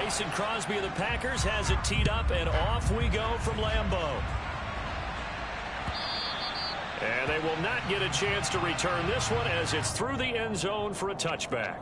Mason Crosby of the Packers has it teed up, and off we go from Lambeau. And they will not get a chance to return this one as it's through the end zone for a touchback.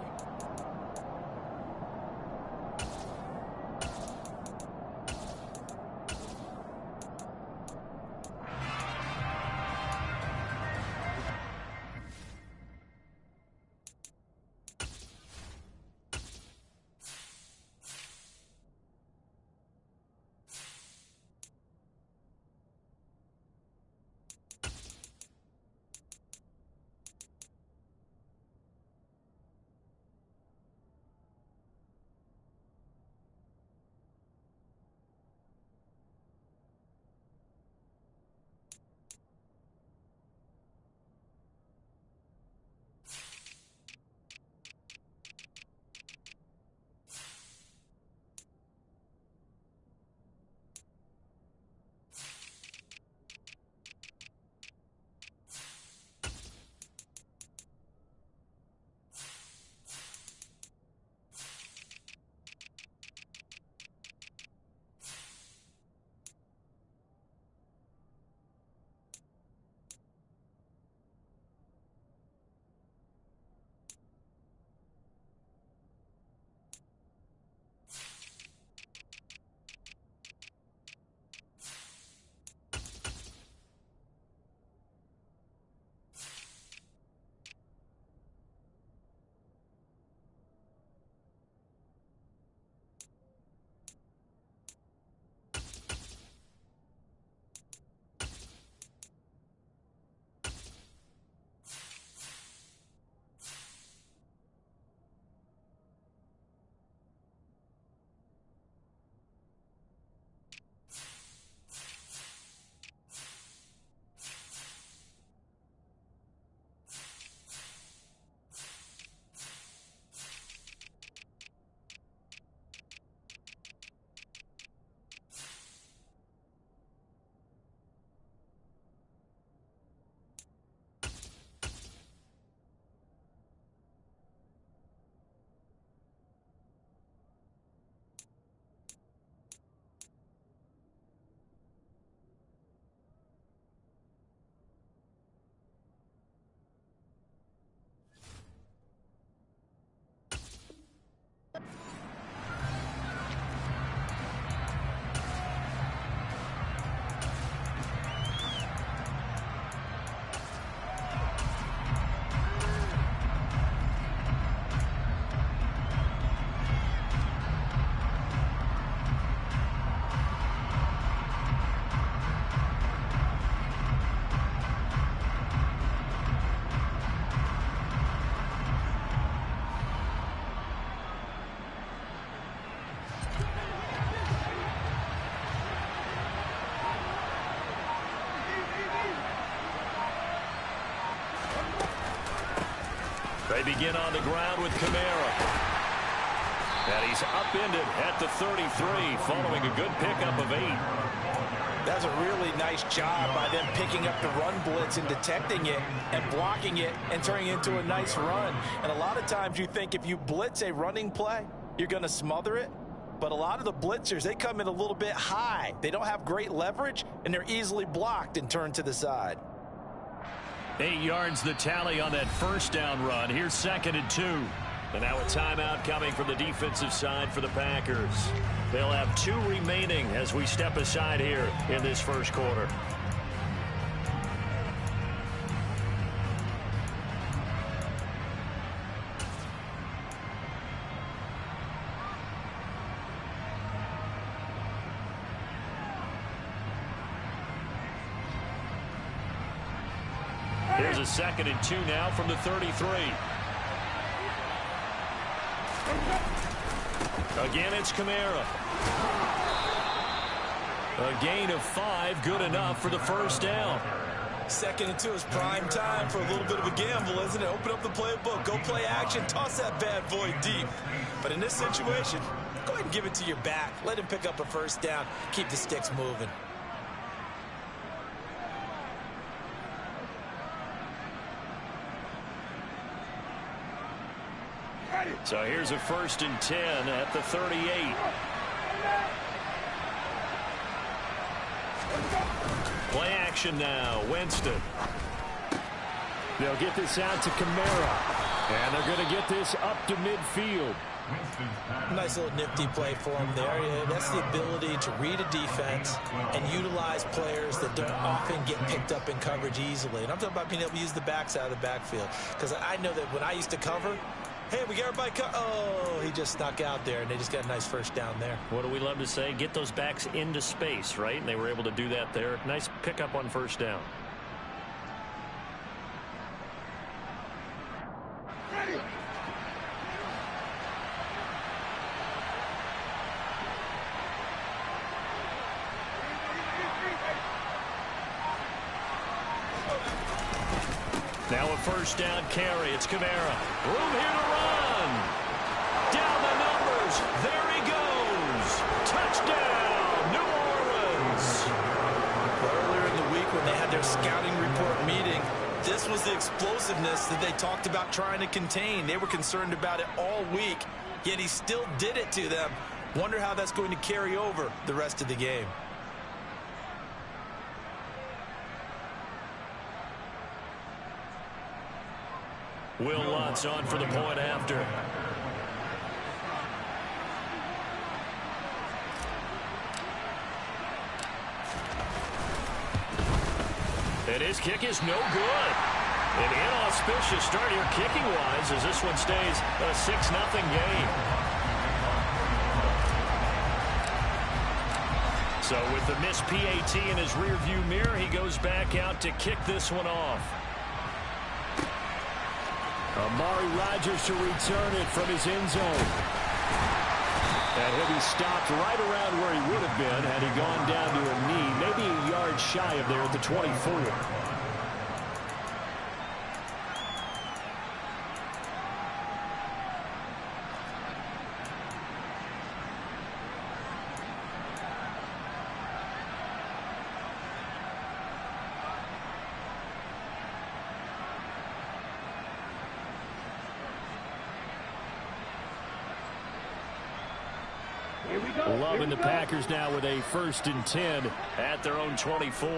They begin on the ground with Kamara. And he's upended at the 33 following a good pickup of 8. That's a really nice job by them picking up the run blitz and detecting it and blocking it and turning it into a nice run. And a lot of times you think if you blitz a running play, you're going to smother it. But a lot of the blitzers, they come in a little bit high. They don't have great leverage, and they're easily blocked and turned to the side. 8 yards the tally on that first down run. Here's 2nd and 2. And now a timeout coming from the defensive side for the Packers. They'll have 2 remaining as we step aside here in this first quarter. Here's a 2nd and 2 now from the 33. Again, it's Kamara. A gain of 5, good enough for the first down. 2nd and 2 is prime time for a little bit of a gamble, isn't it? Open up the playbook, go play action, toss that bad boy deep. But in this situation, go ahead and give it to your back. Let him pick up a first down. Keep the sticks moving. So here's a 1st and 10 at the 38. Play action now. Winston. They'll get this out to Kamara. And they're going to get this up to midfield. Nice little nifty play for him there. That's the ability to read a defense and utilize players that don't often get picked up in coverage easily. And I'm talking about being able to use the backs out of the backfield. Because I know that when I used to cover, hey, we got everybody oh, he just snuck out there, and they just got a nice 1st down there. What do we love to say? Get those backs into space, right? And they were able to do that there. Nice pickup on 1st down. Now a 1st down carry. It's Kamara. Room here to run. Down the numbers. There he goes. Touchdown, New Orleans. Earlier in the week when they had their scouting report meeting, this was the explosiveness that they talked about trying to contain. They were concerned about it all week, yet he still did it to them. Wonder how that's going to carry over the rest of the game. Will Lutz on for the point after. And his kick is no good. An inauspicious start here kicking-wise as this one stays a 6-0 game. So with the missed PAT in his rearview mirror, he goes back out to kick this one off. Amari Rodgers to return it from his end zone. And he'll be stopped right around where he would have been had he gone down to a knee, maybe a yard shy of there at the 24. Loving the Packers now with a 1st and 10 at their own 24.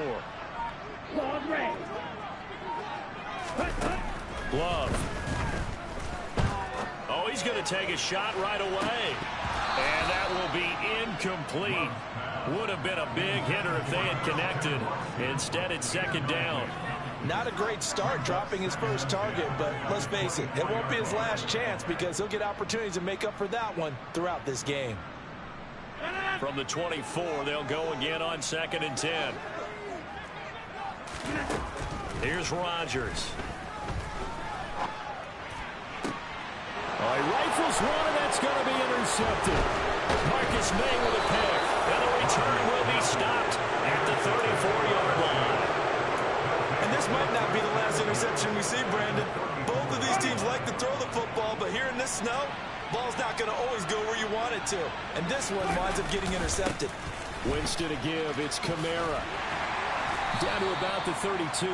Love. Oh, he's going to take a shot right away. And that will be incomplete. Would have been a big hitter if they had connected. Instead, it's 2nd down. Not a great start dropping his first target, but let's face it, it won't be his last chance because he'll get opportunities to make up for that one throughout this game. From the 24, they'll go again on 2nd and 10. Here's Rodgers. He rifles one, and that's going to be intercepted. Marcus May with a pick. And the return will be stopped at the 34-yard line. And this might not be the last interception we see, Brandon. Both of these teams like to throw the football, but here in this snow, ball's not going to always go where you want it to. And this one winds up getting intercepted. Winston to give. It's Kamara. Down to about the 32.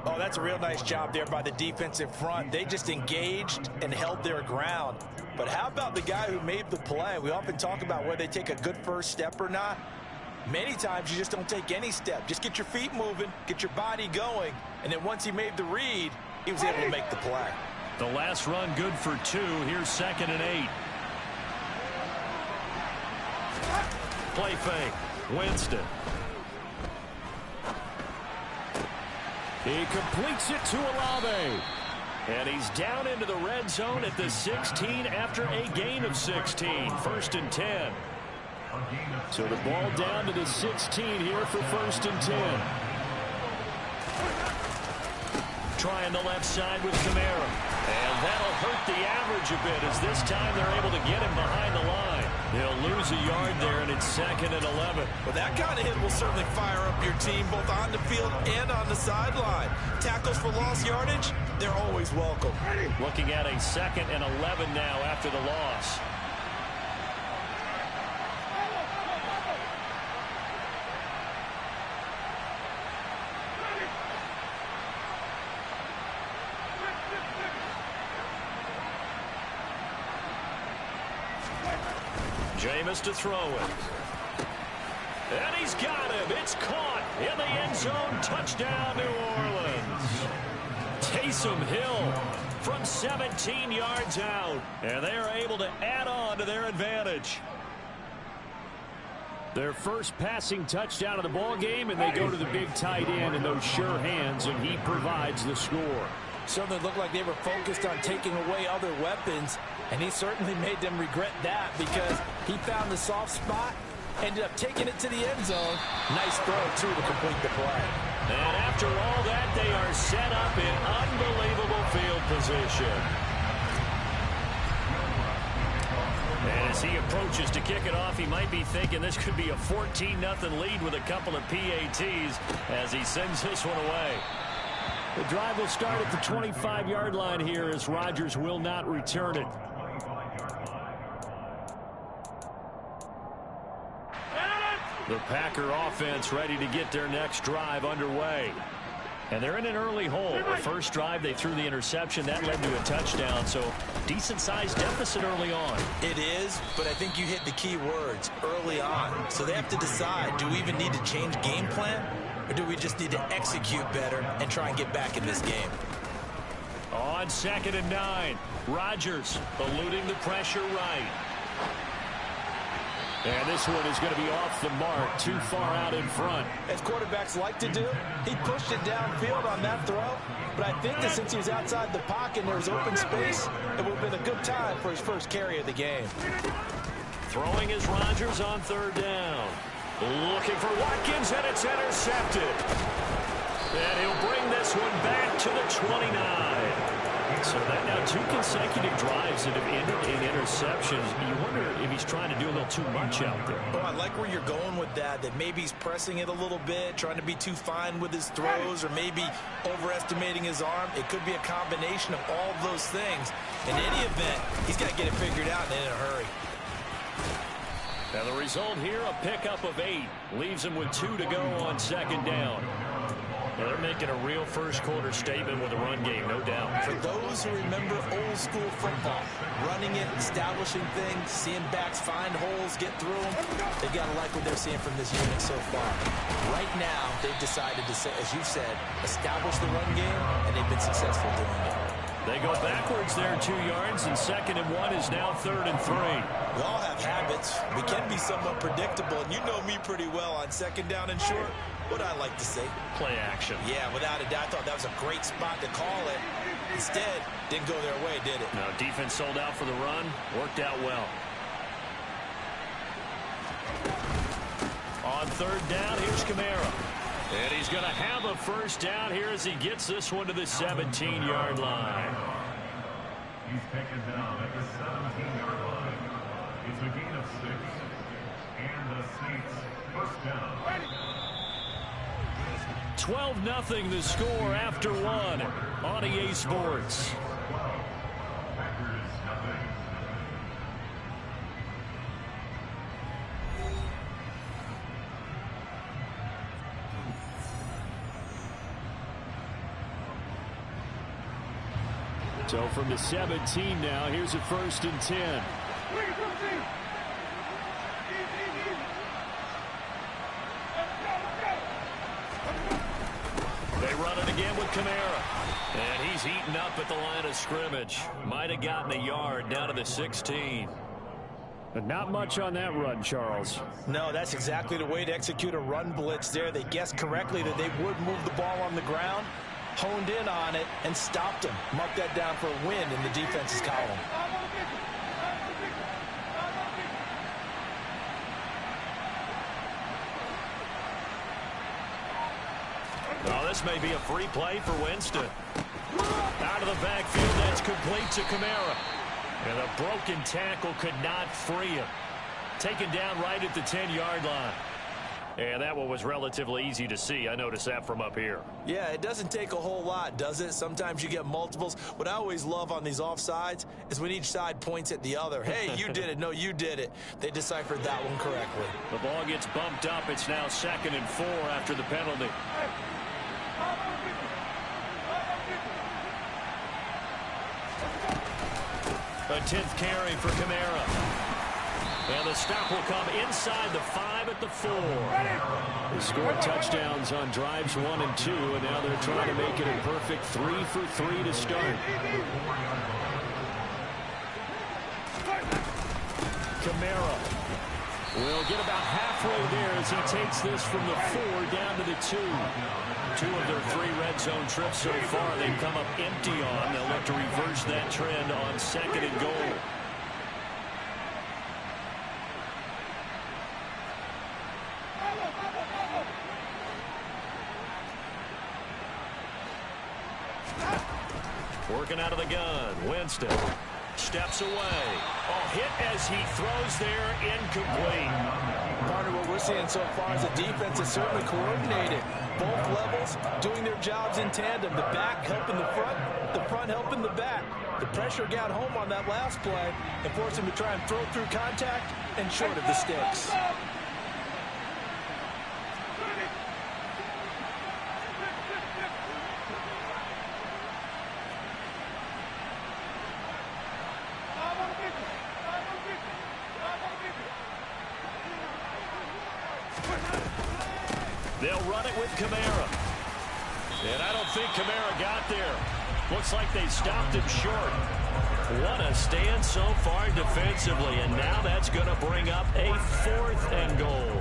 Oh, that's a real nice job there by the defensive front. They just engaged and held their ground. But how about the guy who made the play? We often talk about whether they take a good first step or not. Many times you just don't take any step. Just get your feet moving, get your body going, and then once he made the read, he was able to make the play. The last run good for 2. Here's 2nd and 8. Play fake. Winston. He completes it to Olave. And he's down into the red zone at the 16 after a gain of 16. 1st and 10. So the ball down to the 16 here for 1st and 10. Trying the left side with Kamara. And that'll hurt the average a bit as this time they're able to get him behind the line. They'll lose a yard there, and it's 2nd and 11. Well, that kind of hit will certainly fire up your team both on the field and on the sideline. Tackles for lost yardage, they're always welcome. Looking at a 2nd and 11 now after the loss. Jameis to throw it. And he's got him. It's caught in the end zone. Touchdown, New Orleans. Taysom Hill from 17 yards out. And they are able to add on to their advantage. Their first passing touchdown of the ball game, and they go to the big tight end in those sure hands, and he provides the score. Certainly looked like they were focused on taking away other weapons, and he certainly made them regret that because he found the soft spot, ended up taking it to the end zone. Nice throw, too, to complete the play. And after all that, they are set up in unbelievable field position. And as he approaches to kick it off, he might be thinking this could be a 14-0 lead with a couple of PATs as he sends this one away. The drive will start at the 25-yard line here as Rodgers will not return it. The Packer offense ready to get their next drive underway. And they're in an early hole. The first drive, they threw the interception. That led to a touchdown, so decent-sized deficit early on. It is, but I think you hit the key words, early on. So they have to decide, do we even need to change game plan, or do we just need to execute better and try and get back in this game? On 2nd and 9, Rodgers eluding the pressure right. And this one is going to be off the mark, too far out in front. As quarterbacks like to do, he pushed it downfield on that throw. But I think that since he was outside the pocket and there was open space, it would have been a good time for his first carry of the game. Throwing is Rodgers on 3rd down. Looking for Watkins, and it's intercepted. And he'll bring this one back to the 29. So that now 2 consecutive drives that have ended in interceptions. You wonder if he's trying to do a little too much out there. Oh, I like where you're going with that maybe he's pressing it a little bit, trying to be too fine with his throws, or maybe overestimating his arm. It could be a combination of all of those things. In any event, he's got to get it figured out and in a hurry. Now the result here, a pickup of 8. Leaves him with 2 to go on 2nd down. Well, they're making a real first-quarter statement with a run game, no doubt. For those who remember old-school football, running it, establishing things, seeing backs find holes, get through them, they've got to like what they're seeing from this unit so far. Right now, they've decided to, as you said, establish the run game, and they've been successful doing it. They go backwards there 2 yards, and 2nd and 1 is now 3rd and 3. We all have habits. We can be somewhat predictable, and you know me pretty well on 2nd down and short. What I like to say? Play action. Yeah, without a doubt. I thought that was a great spot to call it. Instead, didn't go their way, did it? No, defense sold out for the run. Worked out well. On 3rd down, here's Kamara. And he's going to have a first down here as he gets this one to the 17-yard line. He's taken down at the 17-yard line. It's a gain of 6. And the Saints first down. 12-0 the score after 1 on EA Sports. So from the 17 now, here's a 1st and 10. They run it again with Kamara. And he's eaten up at the line of scrimmage. Might have gotten a yard down to the 16. But not much on that run, Charles. No, that's exactly the way to execute a run blitz there. They guessed correctly that they would move the ball on the ground, honed in on it, and stopped him. Mark that down for a win in the defense's column. Oh, this may be a free play for Winston. Out of the backfield, that's complete to Kamara. And a broken tackle could not free him. Taken down right at the 10-yard line. And that one was relatively easy to see. I noticed that from up here. Yeah, it doesn't take a whole lot, does it? Sometimes you get multiples. What I always love on these offsides is when each side points at the other. Hey, you did it. No, you did it. They deciphered that one correctly. The ball gets bumped up. It's now 2nd and 4 after the penalty. A 10th carry for Kamara. And the stop will come inside the 5 at the 4. They scored touchdowns on drives 1 and 2, and now they're trying to make it a perfect 3 for 3 to start. Kamara will get about halfway there as he takes this from the 4 down to the 2. 2 of their 3 red zone trips so far they've come up empty on. They'll look to reverse that trend on 2nd and goal. Working out of the gun. Winston steps away. Oh, hit as he throws there, incomplete. Partner, what we're seeing so far is the defense is certainly coordinated. Both levels doing their jobs in tandem. The back helping the front helping the back. The pressure got home on that last play and forced him to try and throw through contact and short of the sticks. They'll run it with Kamara. And I don't think Kamara got there. Looks like they stopped him short. What a stand so far defensively. And now that's going to bring up a 4th and goal.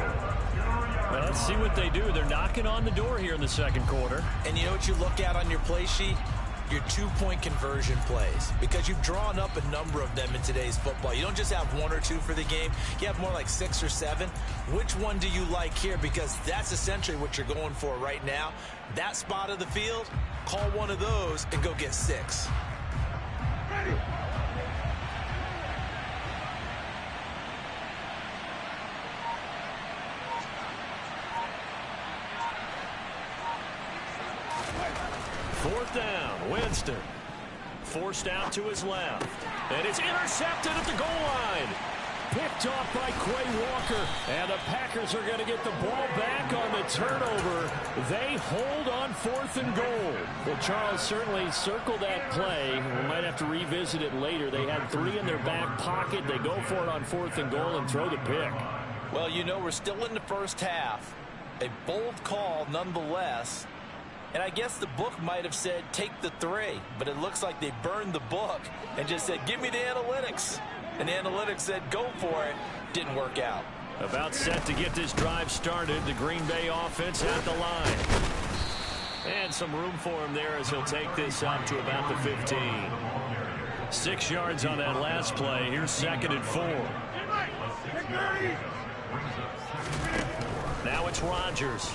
Well, let's see what they do. They're knocking on the door here in the second quarter. And you know what you look at on your play sheet? Your 2-point conversion plays, because you've drawn up a number of them in today's football. You don't just have 1 or 2 for the game. You have more like 6 or 7. Which one do you like here? Because that's essentially what you're going for right now. That spot of the field, call one of those and go get 6. Ready. Fourth down, Winston. Forced out to his left. And it's intercepted at the goal line. Picked off by Quay Walker. And the Packers are going to get the ball back on the turnover. They hold on 4th and goal. Well, Charles certainly circled that play. We might have to revisit it later. They had 3 in their back pocket. They go for it on 4th and goal and throw the pick. Well, you know, we're still in the first half. A bold call nonetheless. And I guess the book might have said take the 3, but it looks like they burned the book and just said give me the analytics. And the analytics said go for it. Didn't work out. About set to get this drive started. The Green Bay offense at the line. And some room for him there as he'll take this out to about the 15. 6 yards on that last play. Here's 2nd and 4. Now it's Rodgers.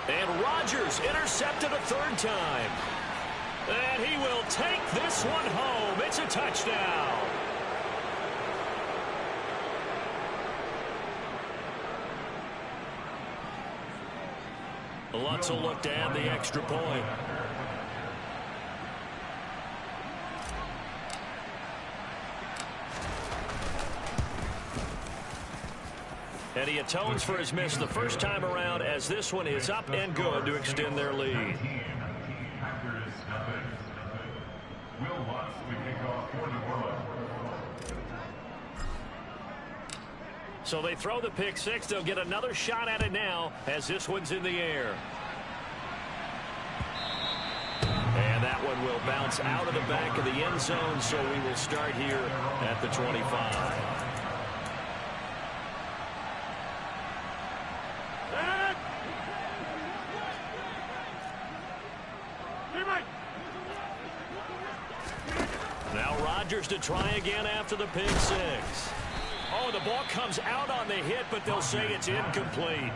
And Rodgers intercepted a 3rd time. And he will take this one home. It's a touchdown. Lutz will look to add the extra point. And he atones for his miss the first time around as this one is up and good to extend their lead. So they throw the pick 6. They'll get another shot at it now as this one's in the air. And that one will bounce out of the back of the end zone, so we will start here at the 25. Now Rodgers to try again after the pick 6. Oh, the ball comes out on the hit, but they'll say it's incomplete.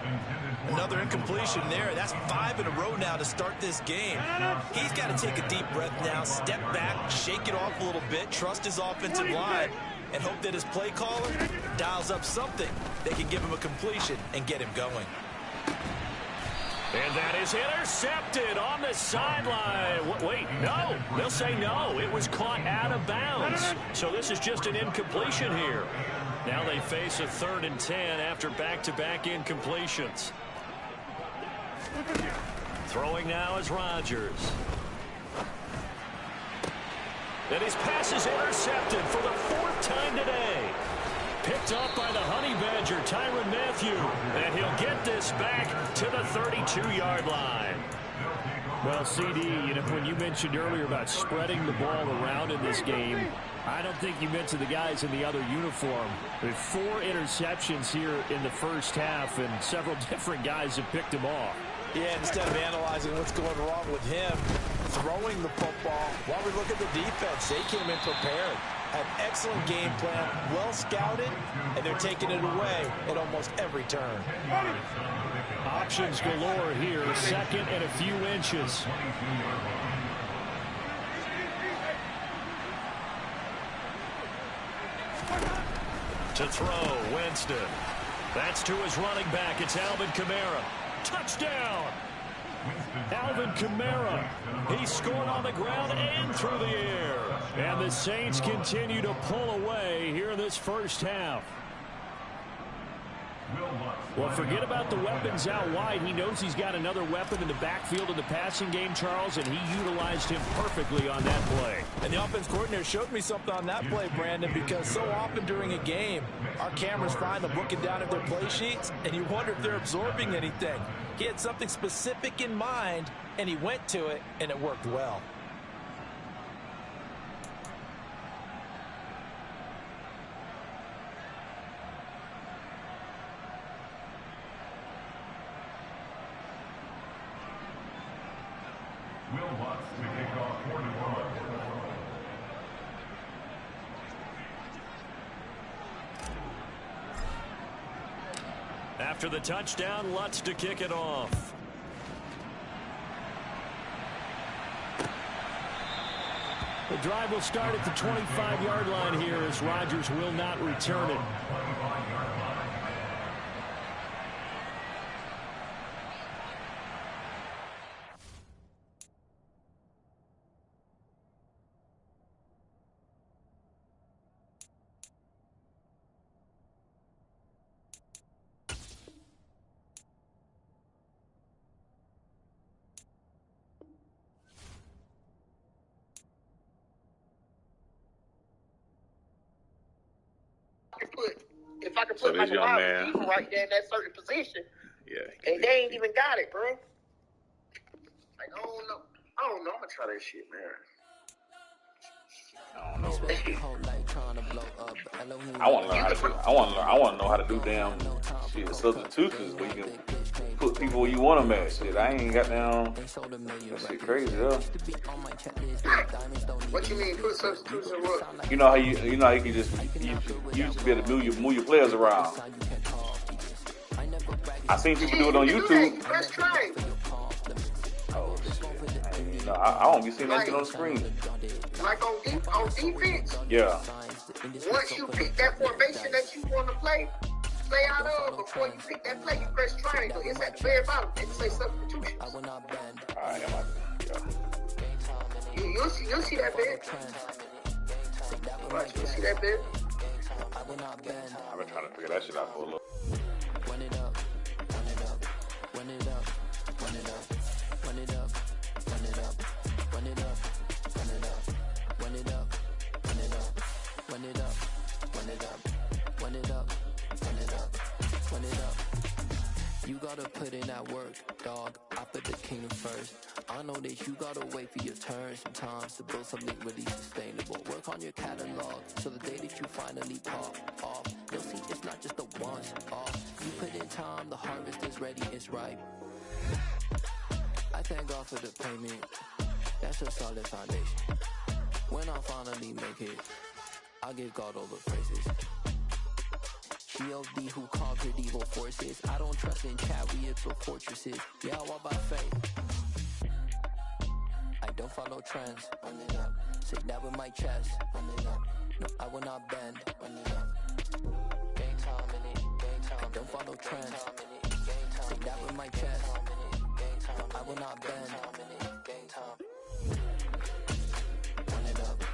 Another incompletion there. That's 5 in a row now to start this game. He's got to take a deep breath now, step back, shake it off a little bit, trust his offensive line, and hope that his play caller dials up something that can give him a completion and get him going. And that is intercepted on the sideline. Wait, no. They'll say no. It was caught out of bounds. So this is just an incompletion here. Now they face a 3rd and 10 after back-to-back incompletions. Throwing now is Rodgers. And his pass is intercepted for the 4th time today. Picked up by the Honey Badger, Tyrann Mathieu. And he'll get this back to the 32-yard line. Well, CD, when you mentioned earlier about spreading the ball around in this game, I don't think you meant to the guys in the other uniform. With 4 interceptions here in the first half, and several different guys have picked him off. Yeah, instead of analyzing what's going wrong with him, throwing the football, while we look at the defense, they came in prepared. Had excellent game plan, well scouted, and they're taking it away at almost every turn. Options galore here, second and a few inches. To throw, Winston. That's to his running back. It's Alvin Kamara. Touchdown! Alvin Kamara. He scored on the ground and through the air. And the Saints continue to pull away here in this first half. Well, forget about the weapons out wide. He knows he's got another weapon in the backfield in the passing game, Charles, and he utilized him perfectly on that play. And the offense coordinator showed me something on that play, Brandon, because so often during a game, our cameras find them looking down at their play sheets, and you wonder if they're absorbing anything. He had something specific in mind, and he went to it, and it worked well. After the touchdown, Lutz to kick it off. The drive will start at the 25-yard line here as Rodgers will not return it. If I could put like a wide receiver right there in that certain position, and they ain't even got it, bro. Like, I don't know. I'm gonna try that shit, man. I want to know how to do damn shit substitutions where you can put people where you want them at. Shit, I ain't got down. That shit crazy, though. What you mean put substitutions in what? You know how you can just you used to be able to move your players around. I seen people do it on YouTube. Press triangle. Oh shit! I won't be seeing that shit on the screen. Like on defense. Yeah. Once you pick that formation that you want to play out of, before you pick that play, you press triangle. It's at the very bottom. It say substitutions. Alright, yeah. You'll see that bit. Watch, you'll see that bit. I've been trying to figure that shit out for a little. Run it up, run it up, run it up, run it up, run it up, run it up, run it up, run it up, run it up, run it up, run it up, run it up, run it up, run it up, run it up. You gotta put in that work, dog. I put the kingdom first. I know that you gotta wait for your turn sometimes to build something really sustainable. Work on your catalog so the day that you finally pop off, you'll see it's not just a once off. You put in time, the harvest is ready, it's ripe. I thank God for the payment. That's a solid foundation. When I finally make it, I'll give God all the praises. G.O.D. who conquered evil forces. I don't trust in chariots or fortresses. Yeah, I walk by faith. I don't follow trends. Run it up. Say that with my chest. Run it up. No, I will not bend. Run it up. Game time in it. Game time. I don't follow trends. Say that with my chest. I will not bend. Game time. Run it up.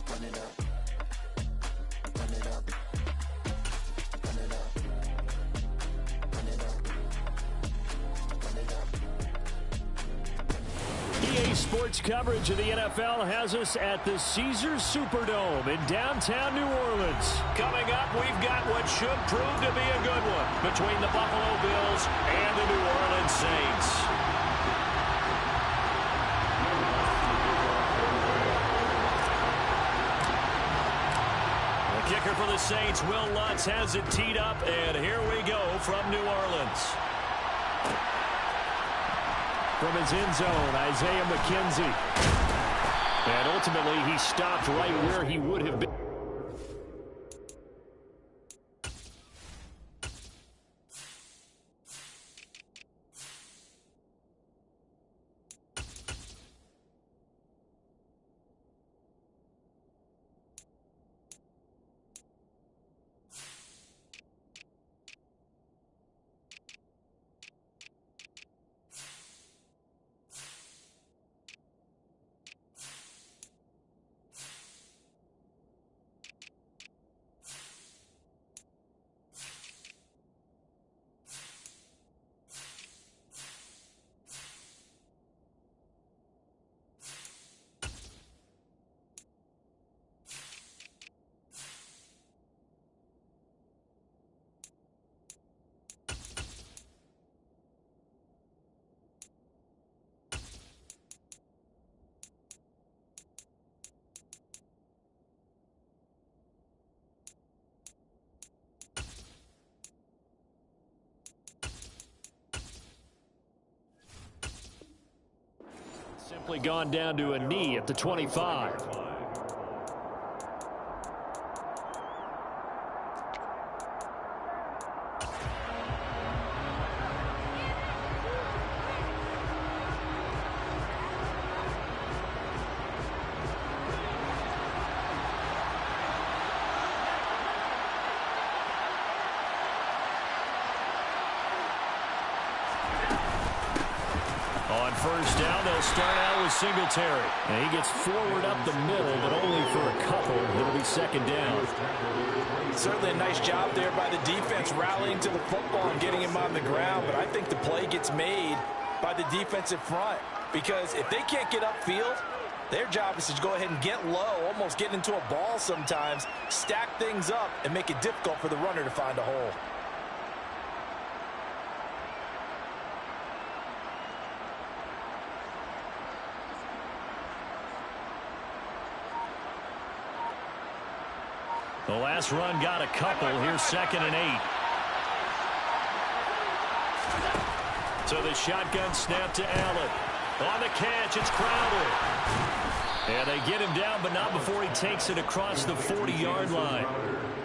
Run it up. Run it up. Run it up. Run it up. Run it up. EA Today's sports coverage of the NFL has us at the Caesars Superdome in downtown New Orleans. Coming up, we've got what should prove to be a good one between the Buffalo Bills and the New Orleans Saints. The kicker for the Saints, Will Lutz, has it teed up, and here we go from New Orleans. From his end zone, Isaiah McKenzie. And ultimately, he stopped right where he would have been. Simply gone down to a knee at the 25. On first down, they'll start out with Singletary. And he gets forward up the middle, but only for a couple. It'll be second down. Certainly a nice job there by the defense rallying to the football and getting him on the ground. But I think the play gets made by the defensive front, because if they can't get upfield, their job is to go ahead and get low, almost get into a ball sometimes, stack things up, and make it difficult for the runner to find a hole. The last run got a couple. Here's 2nd and 8. So the shotgun snap to Allen. On the catch, it's Crowder. And they get him down, but not before he takes it across the 40-yard line.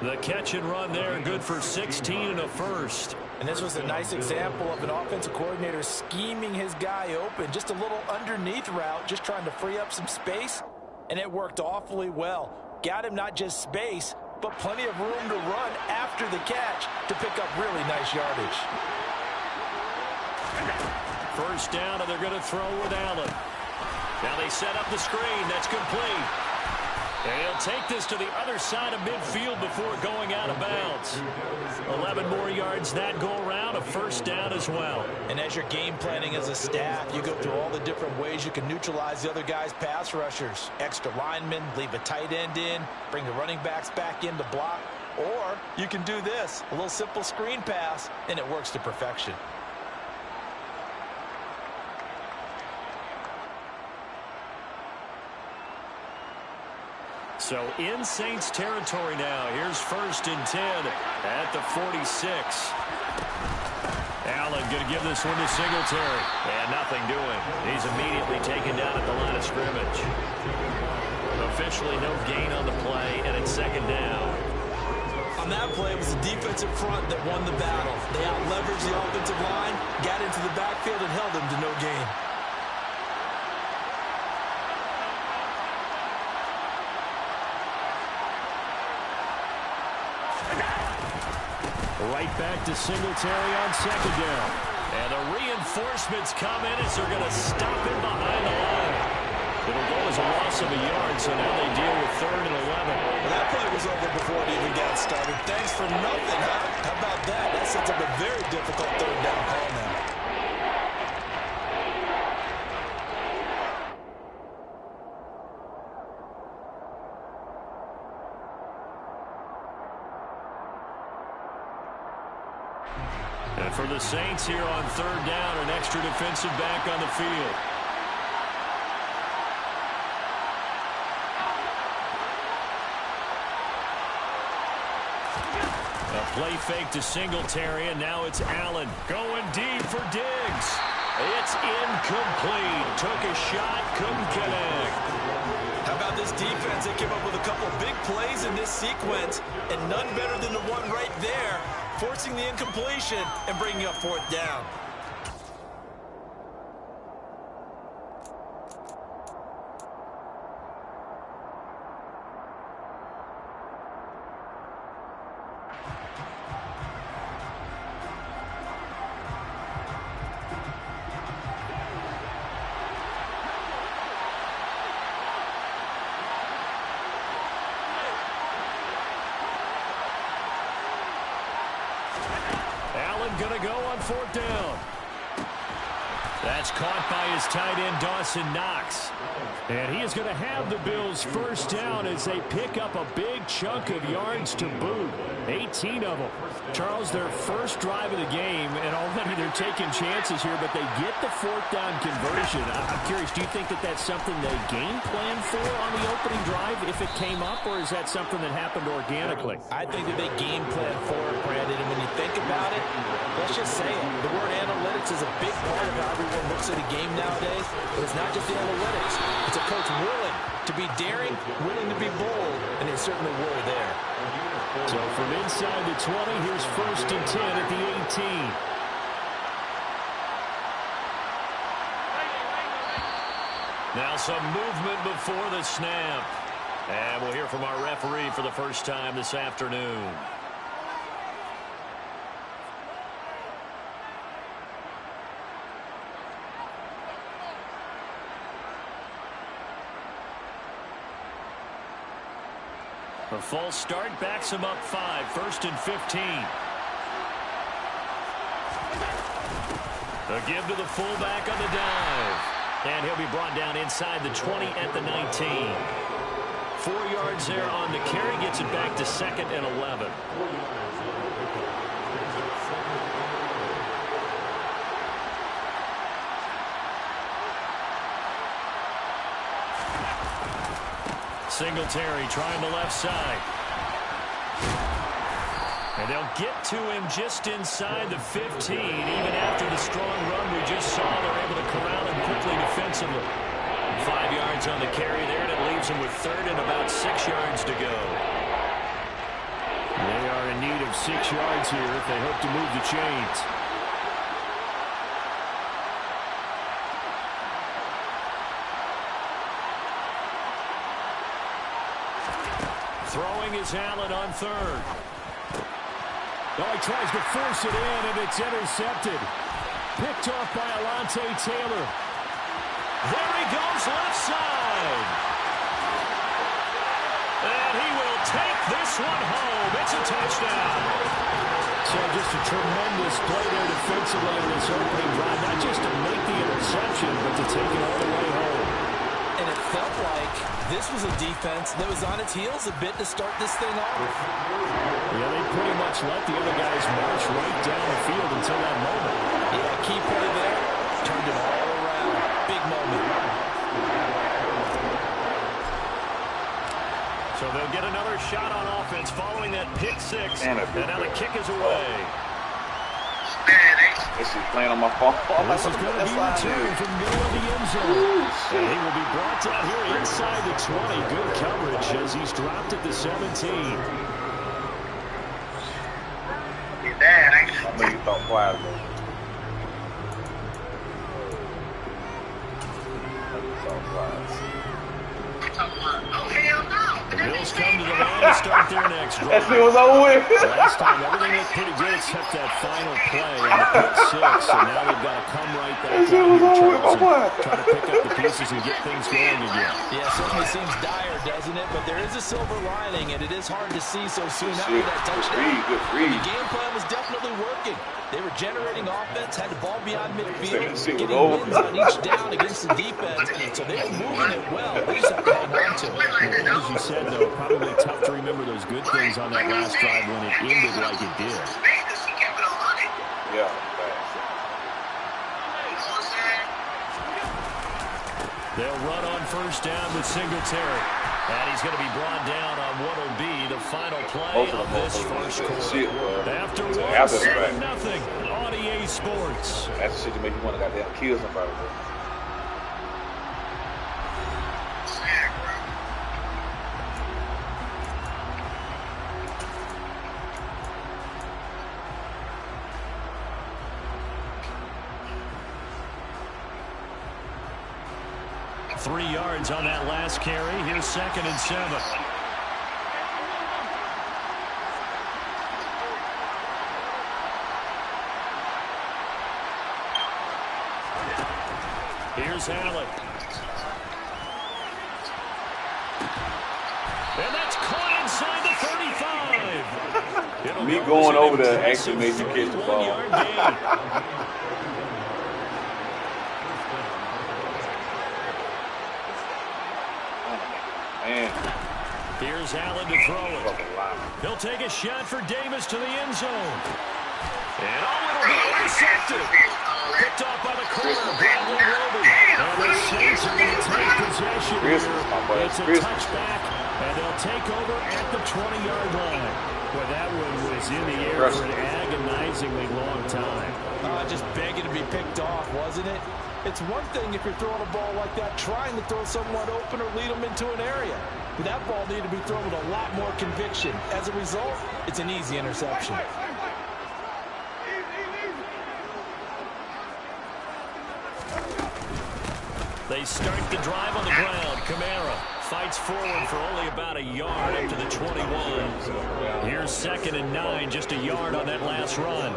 The catch and run there, good for 16 and a first. And this was a nice example of an offensive coordinator scheming his guy open. Just a little underneath route, just trying to free up some space. And it worked awfully well. Got him not just space, but plenty of room to run after the catch to pick up really nice yardage. First down, and they're going to throw with Allen. Now they set up the screen. That's complete. And he'll take this to the other side of midfield before going out of bounds. 11 more yards that go around, a first down as well. And as you're game planning as a staff, you go through all the different ways you can neutralize the other guy's pass rushers. Extra linemen, leave a tight end in, bring the running backs back in to block. Or you can do this, a little simple screen pass, and it works to perfection. So in Saints territory now. Here's 1st and 10 at the 46. Allen going to give this one to Singletary. And nothing doing. He's immediately taken down at the line of scrimmage. Officially no gain on the play, and it's 2nd down. On that play, it was the defensive front that won the battle. They out-leveraged the offensive line, got into the backfield, and held them to no gain. Right back to Singletary on 2nd down. And the reinforcements come in as they're going to stop him behind the line. It'll go as a loss of a yard, so now they deal with 3rd and 11. Well, that play was over before it even got started. Thanks for nothing, huh? How about that? That sets up a very difficult 3rd down call now. the Saints here on third down, an extra defensive back on the field. A play fake to Singletary, and now it's Allen going deep for Diggs. It's incomplete. Took a shot, couldn't connect. How about this defense? They came up with a couple big plays in this sequence, and none better than the one right there, forcing the incompletion and bringing up fourth down. Going to go on fourth down. That's caught by his tight end, Dawson Knox. And he is going to have the Bills first down as they pick up a big chunk of yards to boot. 18 of them. Charles, their first drive of the game, and already they're taking chances here, but they get the fourth down conversion. I'm curious, do you think that that's something they game plan for on the opening drive if it came up, or is that something that happened organically? I think that they game plan for it, Brandon, and when you think about it, let's just say it. The word analytics is a big part of how everyone looks at a game nowadays, but it's not just the analytics. It's a coach willing to be daring, willing to be bold, and they certainly were there. So from inside the 20, here's first and 10 at the 18. Now some movement before the snap. And we'll hear from our referee for the first time this afternoon. A false start backs him up 5, first and 15. A give to the fullback on the dive. And he'll be brought down inside the 20 at the 19. 4 yards there on the carry, gets it back to second and 11. Singletary trying the left side. And they'll get to him just inside the 15. Even after the strong run we just saw, they're able to corral him quickly defensively. 5 yards on the carry there, and it leaves him with third and about 6 yards to go. They are in need of 6 yards here if they hope to move the chains. Throwing is Allen on third. Oh, he tries to force it in, and it's intercepted. Picked off by Alontae Taylor. There he goes, left side. And he will take this one home. It's a touchdown. So just a tremendous play there defensively in this opening drive. Not just to make the interception, but to take it all the way home. And it felt like this was a defense that was on its heels a bit to start this thing off. Yeah, they pretty much let the other guys march right down the field until that moment. Yeah, key play there. Turned it all around. Big moment. So they'll get another shot on offense following that pick six. And now the kick is away. This is playing on my phone. This is going to be returned from the middle of the end zone. And he will be brought down here inside the 20. Good coverage as he's dropped at the 17. I know you thought quietly. The Bills come to the line to start their next drive. That shit was over with. Last time, everything looked pretty good except that final play on the pick six. And now they've got to come right back down here, Charles, and try to pick up the pieces and get things going again. Yeah, certainly seems dire, doesn't it? But there is a silver lining, and it is hard to see so soon after that touchdown. Good read. The game plan was definitely working. They were generating offense, had the ball beyond midfield, getting wins on each down against the defense. So they were moving it well. They just have to hang on to it. As you said, though, probably tough to remember those good things on that last drive when it ended like it did. Yeah. They'll run on first down with Singletary. And he's going to be brought down on what will be the final play of this first quarter. After 1-7-0 on EA Sports. That's the shit that make you want to goddamn kill somebody. 3 yards on that last carry. Here's 2nd and 7. Here's Allen. And that's caught inside the 35. Me going over there actually made you catch the ball. Man. Here's Allen to throw it. He'll take a shot for Davis to the end zone. And it'll be intercepted. Picked off by the corner, Bradley Roby. And the Saints are going to take possession here. It's a touchback, and they'll take over at the 20-yard line. Well, that one was in the air for an agonizingly long time. Just begging to be picked off, wasn't it? It's one thing if you're throwing a ball like that, trying to throw someone open or lead them into an area. But that ball needed to be thrown with a lot more conviction. As a result, it's an easy interception. They start the drive on the ground. Kamara fights forward for only about a yard up to the 21. Here's 2nd and 9, just a yard on that last run.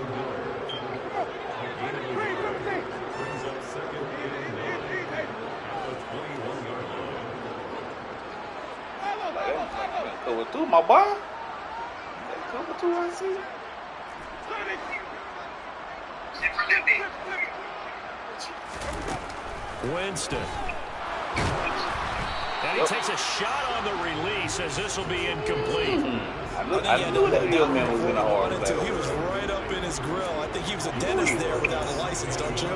Cover 2, my boy. Cover 2, I see. Winston. And he takes a shot on the release as this will be incomplete. I knew that young man was in a hard play. He was right up in his grill. I think he was a dentist there without a license, don't you?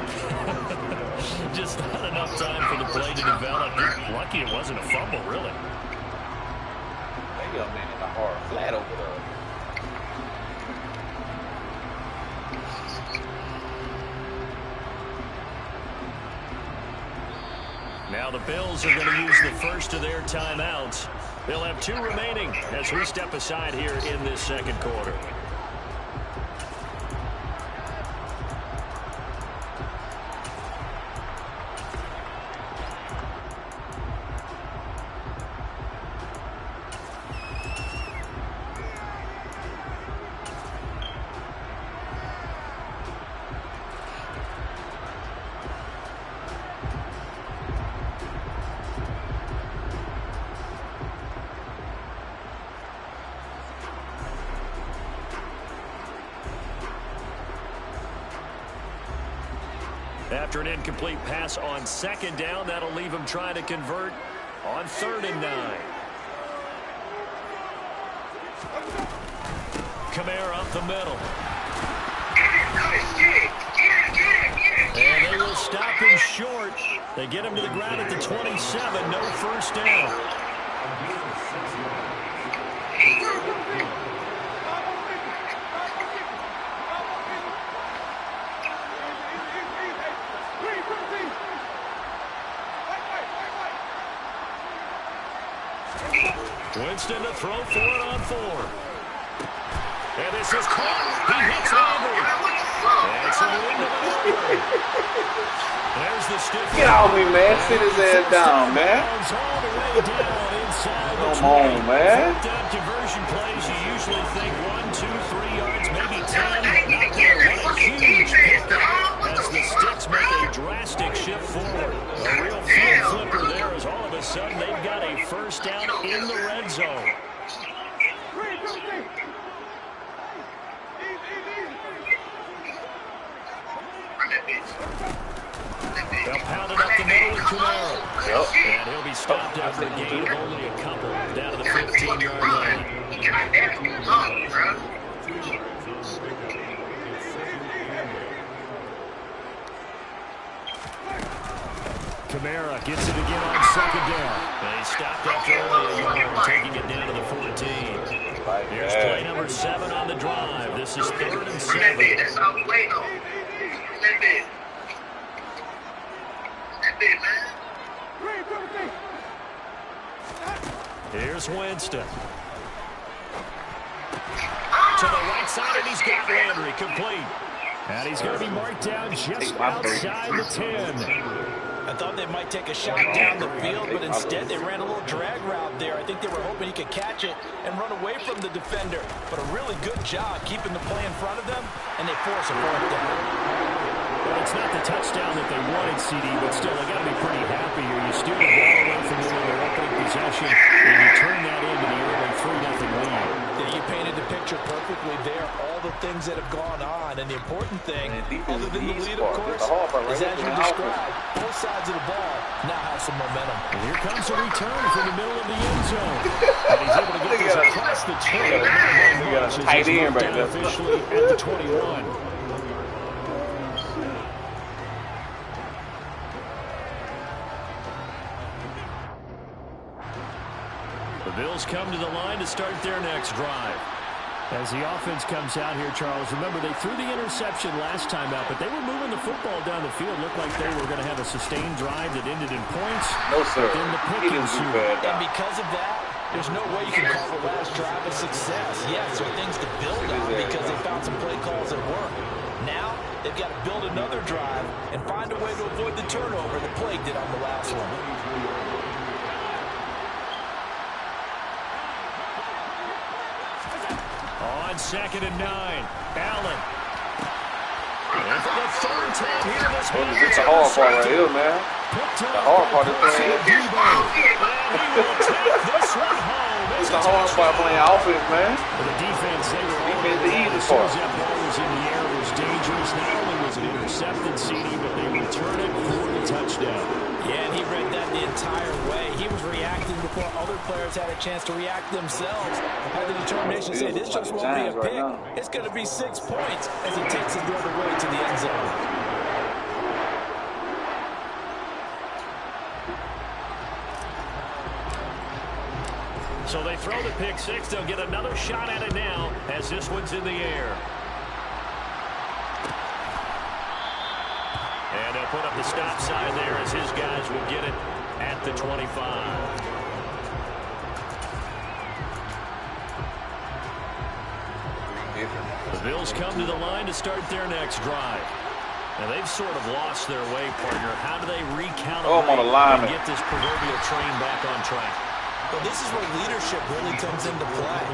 Just not enough time for the play to develop. Lucky it wasn't a fumble, really. That young man in a hard flat over there. Now the Bills are going to use the first of their timeouts. They'll have 2 remaining as we step aside here in this second quarter. After an incomplete pass on 2nd down, that'll leave him trying to convert on 3rd and 9. Kamara up the middle. And they will stop him short. They get him to the ground at the 27. No first down. Winston to throw for it on 4. And this is caught. He hits Landry. And it's into the There's the stiff. Get off me, man. Sit his ass down, man. Come on, man. Down conversion plays, you usually think 1, 2, 3 yards, maybe 10. Not there. What a huge pickup as the Sticks make a drastic shift forward. A real field flipper there as all of a sudden they've got a first down in the red zone. They'll pound it up the middle with Kamara. Yep. And he'll be stopped after a gain of only a couple down to the 15-yard line. Kamara gets it again on second down. They stopped after only a yard, taking it down to the 14. Here's play number 7 on the drive. This is 3rd and 7. That's all we waiting on. That big, man. Here's Winston. To the right side, and he's got Landry complete. And he's going to be marked down just outside the 10. I thought they might take a shot down the field, but instead they ran a little drag route there. I think they were hoping he could catch it and run away from the defender. But a really good job keeping the play in front of them, and they force a fourth down. Well, it's not the touchdown that they wanted, CD, but still, they got to be pretty happy here. You steal the ball away from them in their opening possession, and you turn that into the early 3-0 lead. Yeah, you painted the picture perfectly there, all the things that have gone on, and the important thing, other than the lead, of course, is as you described, both sides of the ball now have some momentum. And here comes a return from the middle of the end zone. And he's able to get this across the 10. We got a tight end right there. Officially at the 21. The Bills come to the line to start their next drive. As the offense comes out here, Charles, remember they threw the interception last time out, but they were moving the football down the field. Looked like they were going to have a sustained drive that ended in points. No, sir. Then the pick He didn't do bad. And because of that, there's no way you can call the last drive a success. Yes, there are things to build on because they found some play calls that work. Now, they've got to build another drive and find a way to avoid the turnover that plagued it on the last one. On 2nd and 9, Allen. And for the 3rd time here this week. It's the hard part right here, man. The hard part is playing. It's the hard part playing offense, man. The defense, they were all the easy as soon part. as that ball was in the air, it was dangerous. Not only was it intercepted, CD, but they returned it for the touchdown. Yeah, and he read that the entire way. He was reacting before other players had a chance to react themselves. Had the determination to say, this just won't be a pick. It's going to be 6 points as he takes it the other way to the end zone. So they throw the pick 6. They'll get another shot at it now as this one's in the air. And they'll put up the stop sign there as his guys will get it at the 25. The Bills come to the line to start their next drive. Now they've sort of lost their way, partner. How do they recalibrate and get this proverbial train back on track? Well, this is where leadership really comes into play.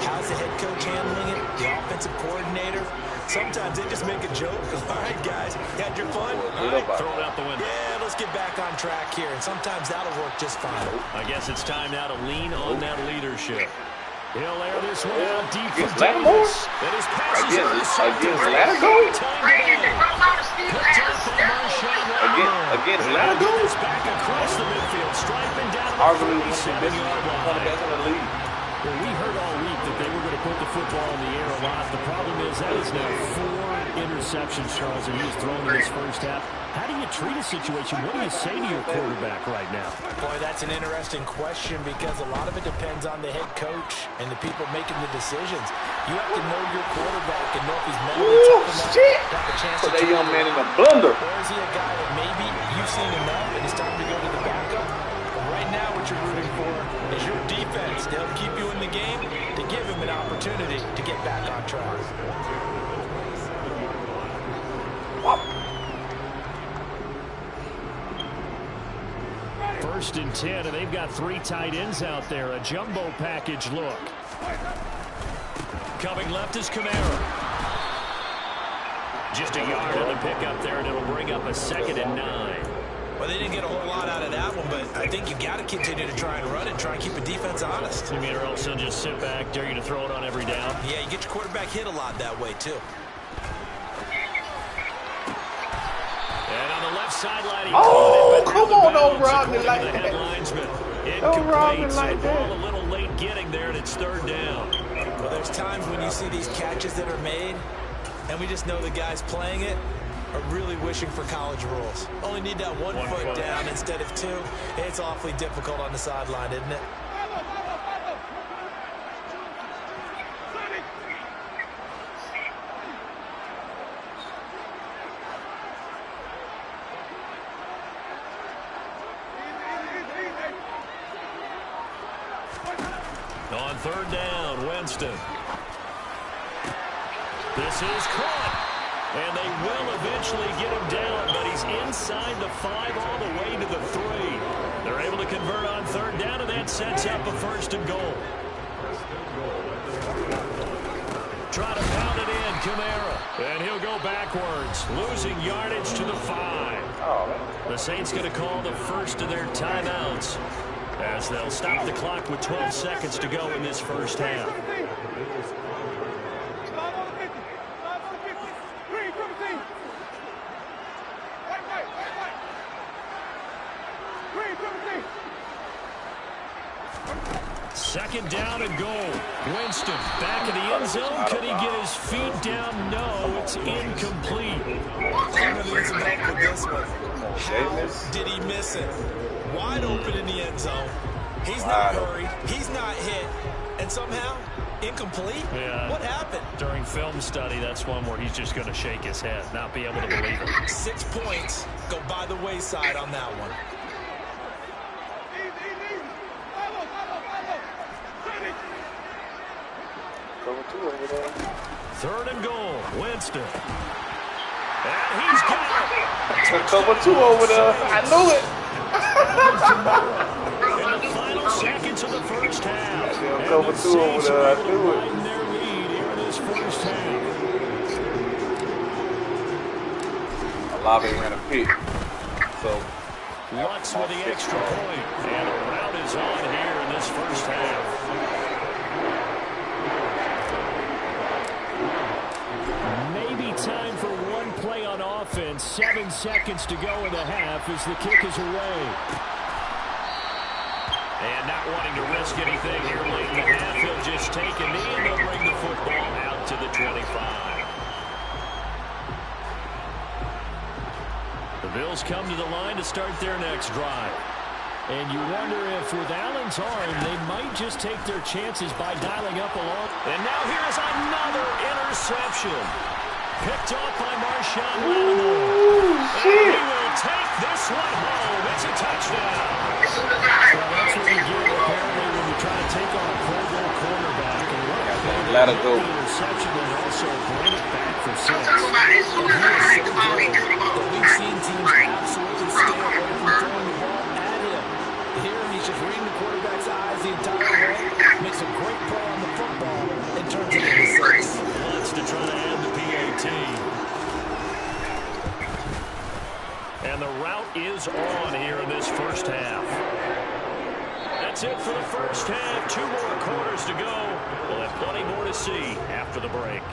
How's the head coach handling it? The offensive coordinator? Sometimes they just make a joke. All right, guys, had your fun? All right, throw it out the window. Yeah, let's get back on track here. And sometimes that'll work just fine. I guess it's time now to lean on that leadership. He'll air this one out deep for Davis. And his passes are Against Latigo? Against Latigo? Back across the midfield, striping down Arguably the 7-yard line. in the league. Well, we heard all week that they were going to put the football in the air a lot. The problem is that is now 4 interceptions, Charles, and he's thrown in his first half. How do you treat a situation? What do you say to your quarterback right now? Boy, that's an interesting question because a lot of it depends on the head coach and the people making the decisions. You have to know your quarterback and know if he's mentally tough enough to have a chance Put to that young man in a Or blunder. is he a guy that maybe you've seen enough and it's time to go to the backup? But right now what you're rooting for is your defense to help keep you in the game, to give him an opportunity to get back on track. First and 10, and they've got 3 tight ends out there. A jumbo package look. Coming left is Kamara. Just a yard on the pickup there, and it'll bring up a 2nd and 9. Well, they didn't get a whole lot out of that one, but I think you got to continue to try and run it, try and keep the defense honest. You mean, or else they'll just sit back, dare you to throw it on every down? Yeah, you get your quarterback hit a lot that way, too. And on the left sideline, come on, don't rob me like that. Don't rob me like that. A little late getting there, and it's 3rd down. Well, there's times when you see these catches that are made, and we just know the guy's playing it, are really wishing for college rules. Only need that one foot down instead of 2. It's awfully difficult on the sideline, isn't it? On 3rd down, Winston. This is caught. And they will eventually get him down, but he's inside the 5 all the way to the 3. They're able to convert on 3rd down, and that sets up a 1st and goal. Try to pound it in, Kamara. And he'll go backwards, losing yardage to the 5. The Saints going to call the first of their timeouts, as they'll stop the clock with 12 seconds to go in this first half. Second down and goal. Winston back in the end zone. Could he get his feet down? No, it's incomplete. How did he miss it? Wide open in the end zone. He's not hurried. He's not hit. And somehow, incomplete? Yeah. What happened? During film study, that's one where he's just going to shake his head, not be able to believe it. 6 points go by the wayside on that one. Third and goal. Winston. And he's got it. Cover 2 over there. I knew it. In the final seconds of the first half. And cover the 2 over Saints there. are I able to knew it. widen their lead here in this first half. Olave ran a pick. So Lutz with the extra point. And the route is on here in this first half. Maybe time for one play on offense. 7 seconds to go in the half as the kick is away. And not wanting to risk anything here late in the half, he'll just take a knee and they'll bring the football out to the 25. The Bills come to the line to start their next drive. And you wonder if with Allen's arm, they might just take their chances by dialing up along. And now here's another interception. Picked off by Marshawn Lattimore. And he will take this one home. It's a touchdown. Well, that's what you get apparently when you try to take on a Pro Bowl quarterback. And let it go. Interception and also bring it back for 6. We've seen teams absolutely stay away from throwing the ball at him. Here, he's just reading the quarterback's eyes the entire way. Makes a great play on the football and turns it into 6. Wants to try to add the PAT. And the route is on here in this first half. That's it for the first half. 2 more quarters to go. We'll have plenty more to see after the break.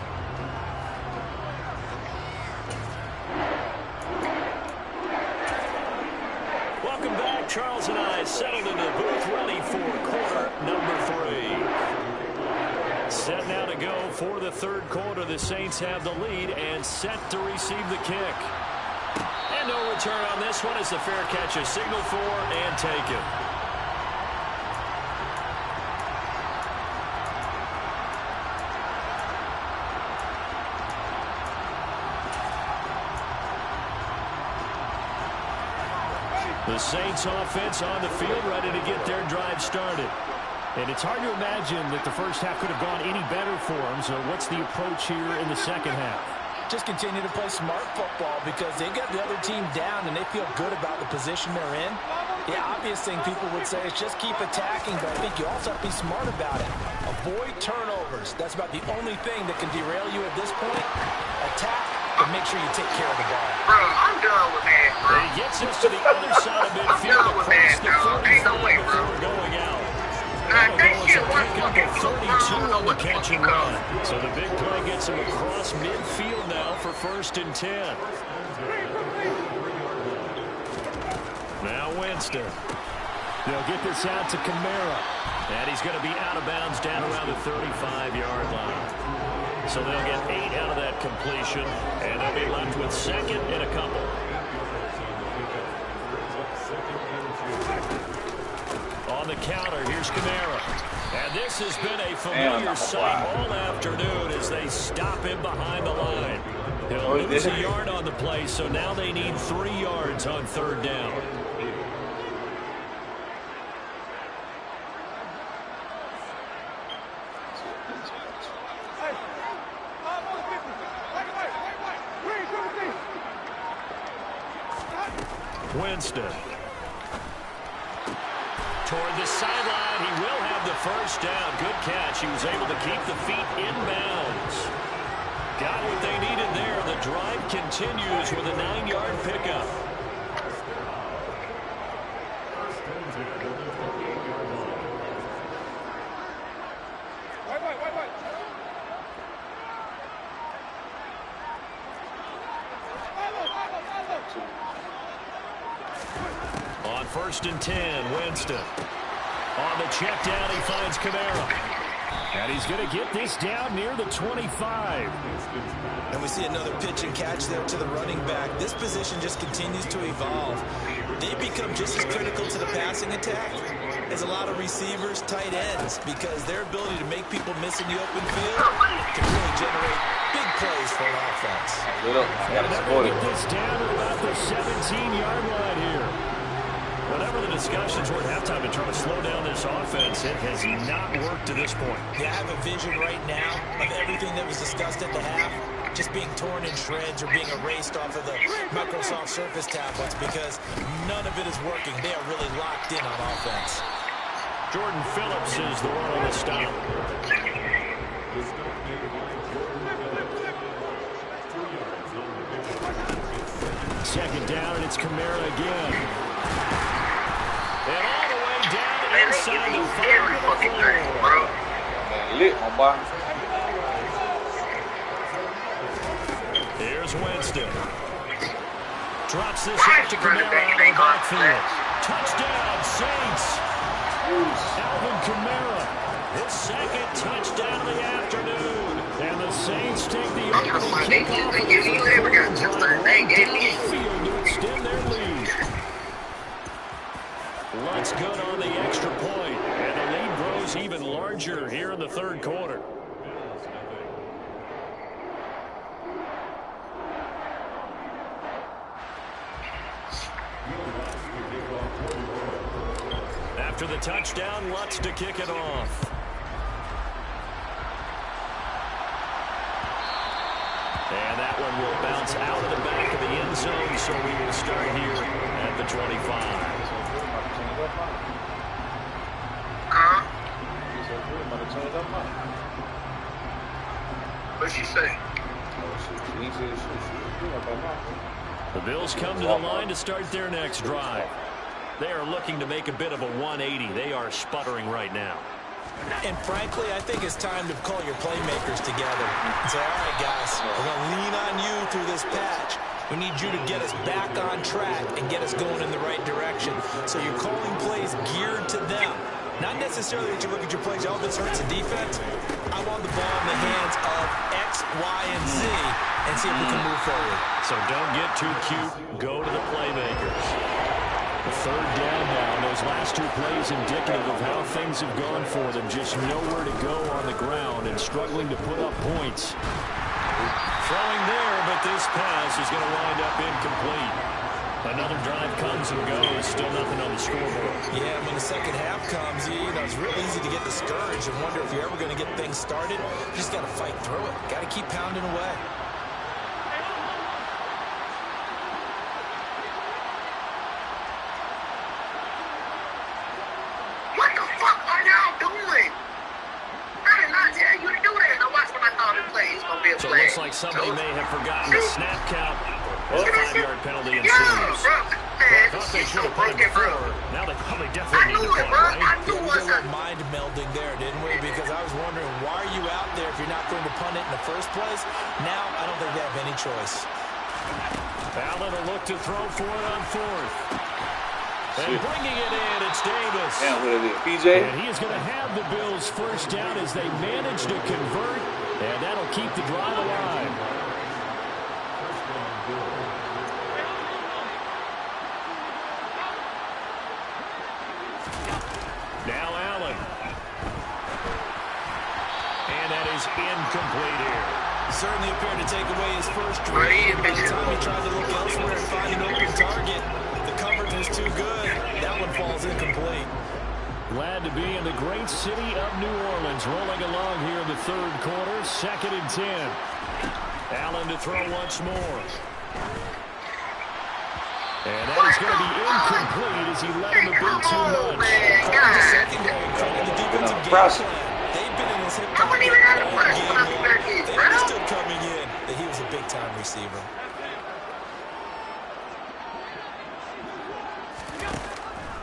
Welcome back. Charles and I settled in the booth ready for quarter number 3. Set now to go for the 3rd quarter. The Saints have the lead and set to receive the kick. And no return on this one as the fair catch is signaled for and taken. The Saints offense on the field ready to get their drive started. And it's hard to imagine that the first half could have gone any better for them. So what's the approach here in the second half? Just continue to play smart football because they got the other team down and they feel good about the position they're in. The obvious thing people would say is just keep attacking, but I think you also have to be smart about it. Avoid turnovers. That's about the only thing that can derail you at this point. Attack, but make sure you take care of the ball. Bro, I'm done with that, bro. And he gets us to the other side of midfield across the 45 before going out. That shit was fucking so 32 on the catch and run. So the big play gets him across midfield now for 1st and 10. Now Winston. They'll get this out to Kamara. And he's going to be out of bounds down around the 35-yard line. So they'll get 8 out of that completion, and they'll be left with second and a couple. On the counter, here's Kamara. And this has been a familiar sight all afternoon as they stop him behind the line. He'll lose a yard on the play, so now they need 3 yards on third down. Winston. Toward the sideline, he will have the first down. Good catch. He was able to keep the feet inbounds. Got what they needed there. The drive continues with a 9-yard pickup. On 1st and 10, Winston. On the check down, he finds Kamara. And he's going to get this down near the 25. And we see another pitch and catch there to the running back. This position just continues to evolve. They become just as critical to the passing attack as a lot of receivers, tight ends, because their ability to make people miss in the open field can really generate big plays for an offense. Get this down at about the 17-yard line here. Whatever the discussions were at halftime to try to slow down this offense, it has not worked to this point. Yeah, I have a vision right now of everything that was discussed at the half just being torn in shreds or being erased off of the Microsoft Surface tablets because none of it is working. They are really locked in on offense. Jordan Phillips is the one on the stop. Second down, and it's Kamara again. And all the way down inside the 5. Lit, my boy. Here's Winston. Drops this out to Kamara out of the backfield. Touchdown, Saints. Alvin Kamara, his second touchdown of the afternoon. And the Saints take the opening kickoff of the field to extend their lead. Lutz good on the extra point, and the lead grows even larger here in the third quarter. After the touchdown, Lutz to kick it off. And that one will bounce out of the back of the end zone, so we will start here at the 25. What'd she say? The Bills come to the line to start their next drive. They are looking to make a bit of a 180. They are sputtering right now. And frankly, I think it's time to call your playmakers together and say, all right, guys, we're going to lean on you through this patch. We need you to get us back on track and get us going in the right direction. So you're calling plays geared to them. Not necessarily that you look at your plays, oh, this hurts the defense. I want the ball in the hands of X, Y, and Z and see if we can move forward. So don't get too cute. Go to the playmakers. The third down now. Those last two plays indicative of how things have gone for them. Just nowhere to go on the ground and struggling to put up points. Throwing there, but this pass is going to wind up incomplete. Another drive comes and goes. Still nothing on the scoreboard. Yeah, when the second half comes, you know, it's real easy to get discouraged and wonder if you're ever going to get things started. You just got to fight through it. Got to keep pounding away. What the fuck are y'all doing? I did not tell you to do that. I watched when I thought it played. It's going to be a So it play. looks like somebody may have forgotten the snap count. A 5-yard penalty ensues. Yeah, bro. I thought they should have put it before. Now they probably definitely need to I knew it, punt, bro. right? I knew We it did a was little mind melding there, didn't we? Because I was wondering, why are you out there if you're not going to punt it in the first place? Now, I don't think they have any choice. Allen will look to throw for it on fourth. And bringing it in, it's Davis. Damn, what is it, PJ? And he is going to have the Bills first down as they manage to convert And that'll keep the drive alive. Now Allen. And that is incomplete here. Certainly appeared to take away his first read. By the time he tried to look elsewhere and find an open target, the coverage was too good. That one falls incomplete. Glad to be in the great city of New Orleans, rolling along here in the third quarter, 2nd and 10. Allen to throw once more. And that is going to be incomplete as he let him a bit too much. The secondary credit the defensive game plan. They've been in this hip all game long. They understood coming in that he was a big-time receiver.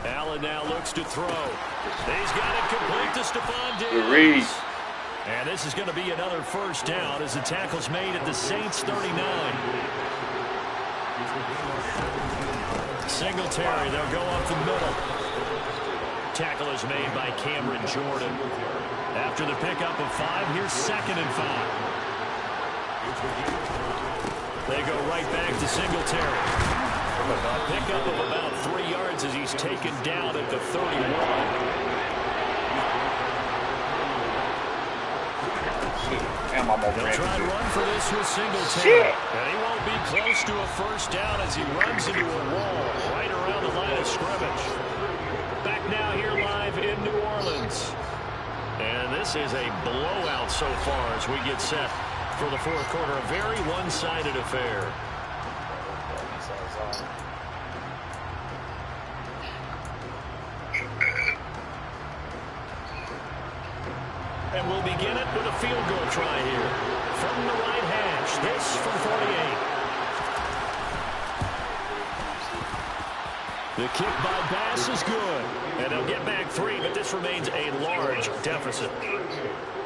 Allen now looks to throw. He's got it complete to Stephon Diggs. And this is going to be another first down as the tackle's made at the Saints 39. Singletary, they'll go up the middle. Tackle is made by Cameron Jordan. After the pickup of 5, here's 2nd and 5. They go right back to Singletary. A pickup of about 3 yards as he's taken down at the 31. They'll try to run for this with Singletary. And he won't be close to a first down as he runs into a wall right around the line of scrimmage. Back now here live in New Orleans. And this is a blowout so far as we get set for the fourth quarter. A very one-sided affair. And we'll begin it with a field goal try here. From the right hash, this from 48. The kick by Bacc is good. And they'll get back 3, but this remains a large deficit.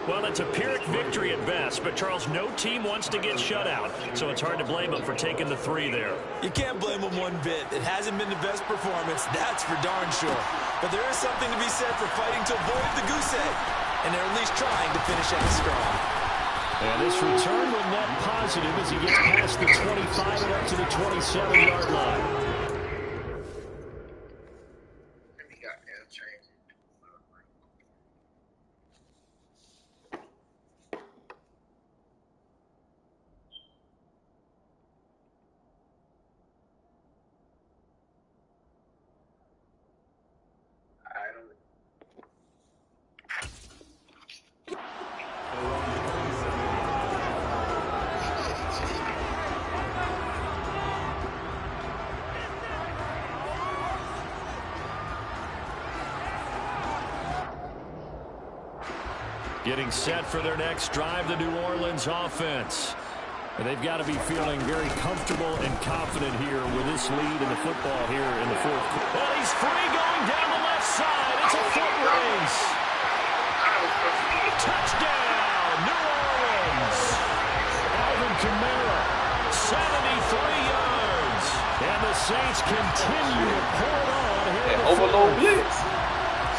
Well, it's a Pyrrhic victory at best, but Charles, no team wants to get shut out, so it's hard to blame them for taking the 3 there. You can't blame them one bit. It hasn't been the best performance, that's for darn sure. But there is something to be said for fighting to avoid the goose egg. And they're at least trying to finish out strong. And this return will net positive as he gets past the 25 and up to the 27-yard line. Getting set for their next drive, the New Orleans offense. And they've got to be feeling very comfortable and confident here with this lead in the football here in the fourth quarter. Well, he's free going down the left side. It's a foot race. Touchdown, New Orleans. Alvin Kamara, 73 yards. And the Saints continue to pour it on here. And overload blitz.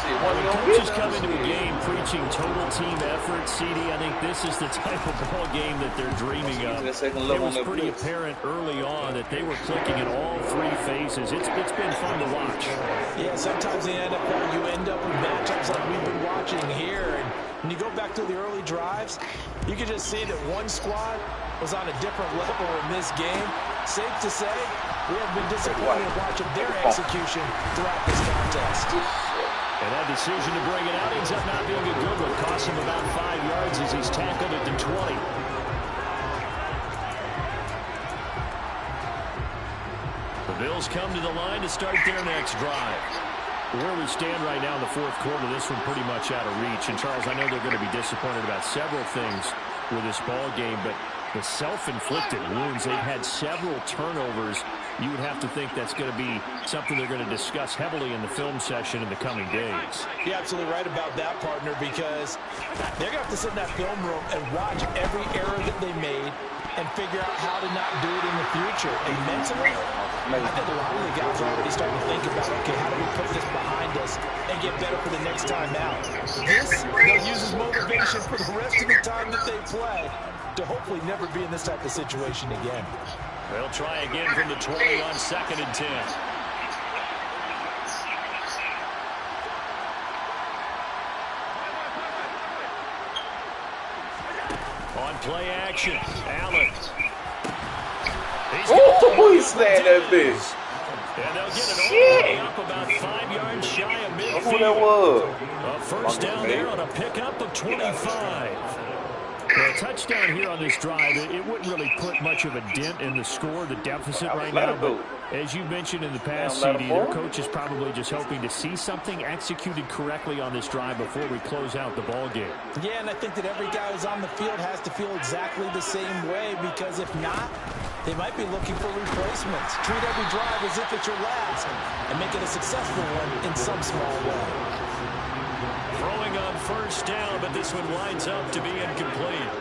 When coaches come into a game preaching total team effort, CD, I think this is the type of ball game that they're dreaming of. It was pretty apparent early on that they were clicking in all 3 phases. It's been fun to watch. Yeah, sometimes in the NFL you end up with matchups like we've been watching here. And when you go back to the early drives, you can just see that one squad was on a different level in this game. Safe to say, we have been disappointed watching their execution throughout this contest. And that decision to bring it out ends up not being a good one. Costs him about 5 yards as he's tackled at the 20. The Bills come to the line to start their next drive. Where we stand right now in the fourth quarter, this one pretty much out of reach. And, Charles, I know they're going to be disappointed about several things with this ball game, but the self-inflicted wounds, they've had several turnovers. You would have to think that's going to be something they're going to discuss heavily in the film session in the coming days. You're absolutely right about that, partner, because they're going to have to sit in that film room and watch every error that they made and figure out how to not do it in the future. And mentally, I think a lot of the guys are already starting to think about, okay, how do we put this behind us and get better for the next time out? This, they'll use as motivation for the rest of the time that they play to hopefully never be in this type of situation again. They'll try again from the 20 on 2nd and 10. On play action, Allen. He's slaying that bitch. And they'll get it all up about 5 yards shy of midfield. Who that was? A first down there on a pickup of 25. Well, a touchdown here on this drive, it wouldn't really put much of a dent in the score, the deficit right now. But as you mentioned in the past, CD, their coach is probably just hoping to see something executed correctly on this drive before we close out the ball game. Yeah, and I think that every guy who's on the field has to feel exactly the same way, because if not, they might be looking for replacements. Treat every drive as if it's your last and make it a successful one in some small way. Throwing on first down, but this one winds up to be incomplete.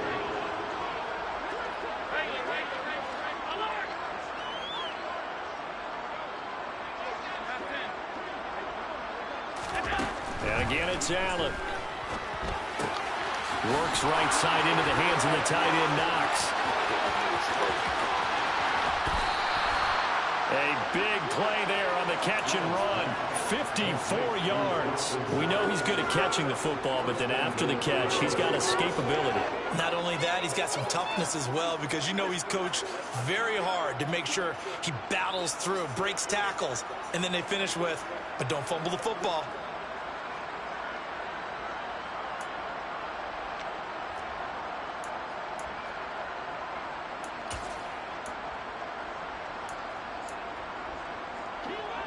And again, it's Allen. Works right side into the hands of the tight end, Knox. A big play there on the catch and run. 54 yards. We know he's good at catching the football, but then after the catch, he's got escapability. Not only that, he's got some toughness as well, because you know he's coached very hard to make sure he battles through, breaks tackles, and then they finish with, but don't fumble the football.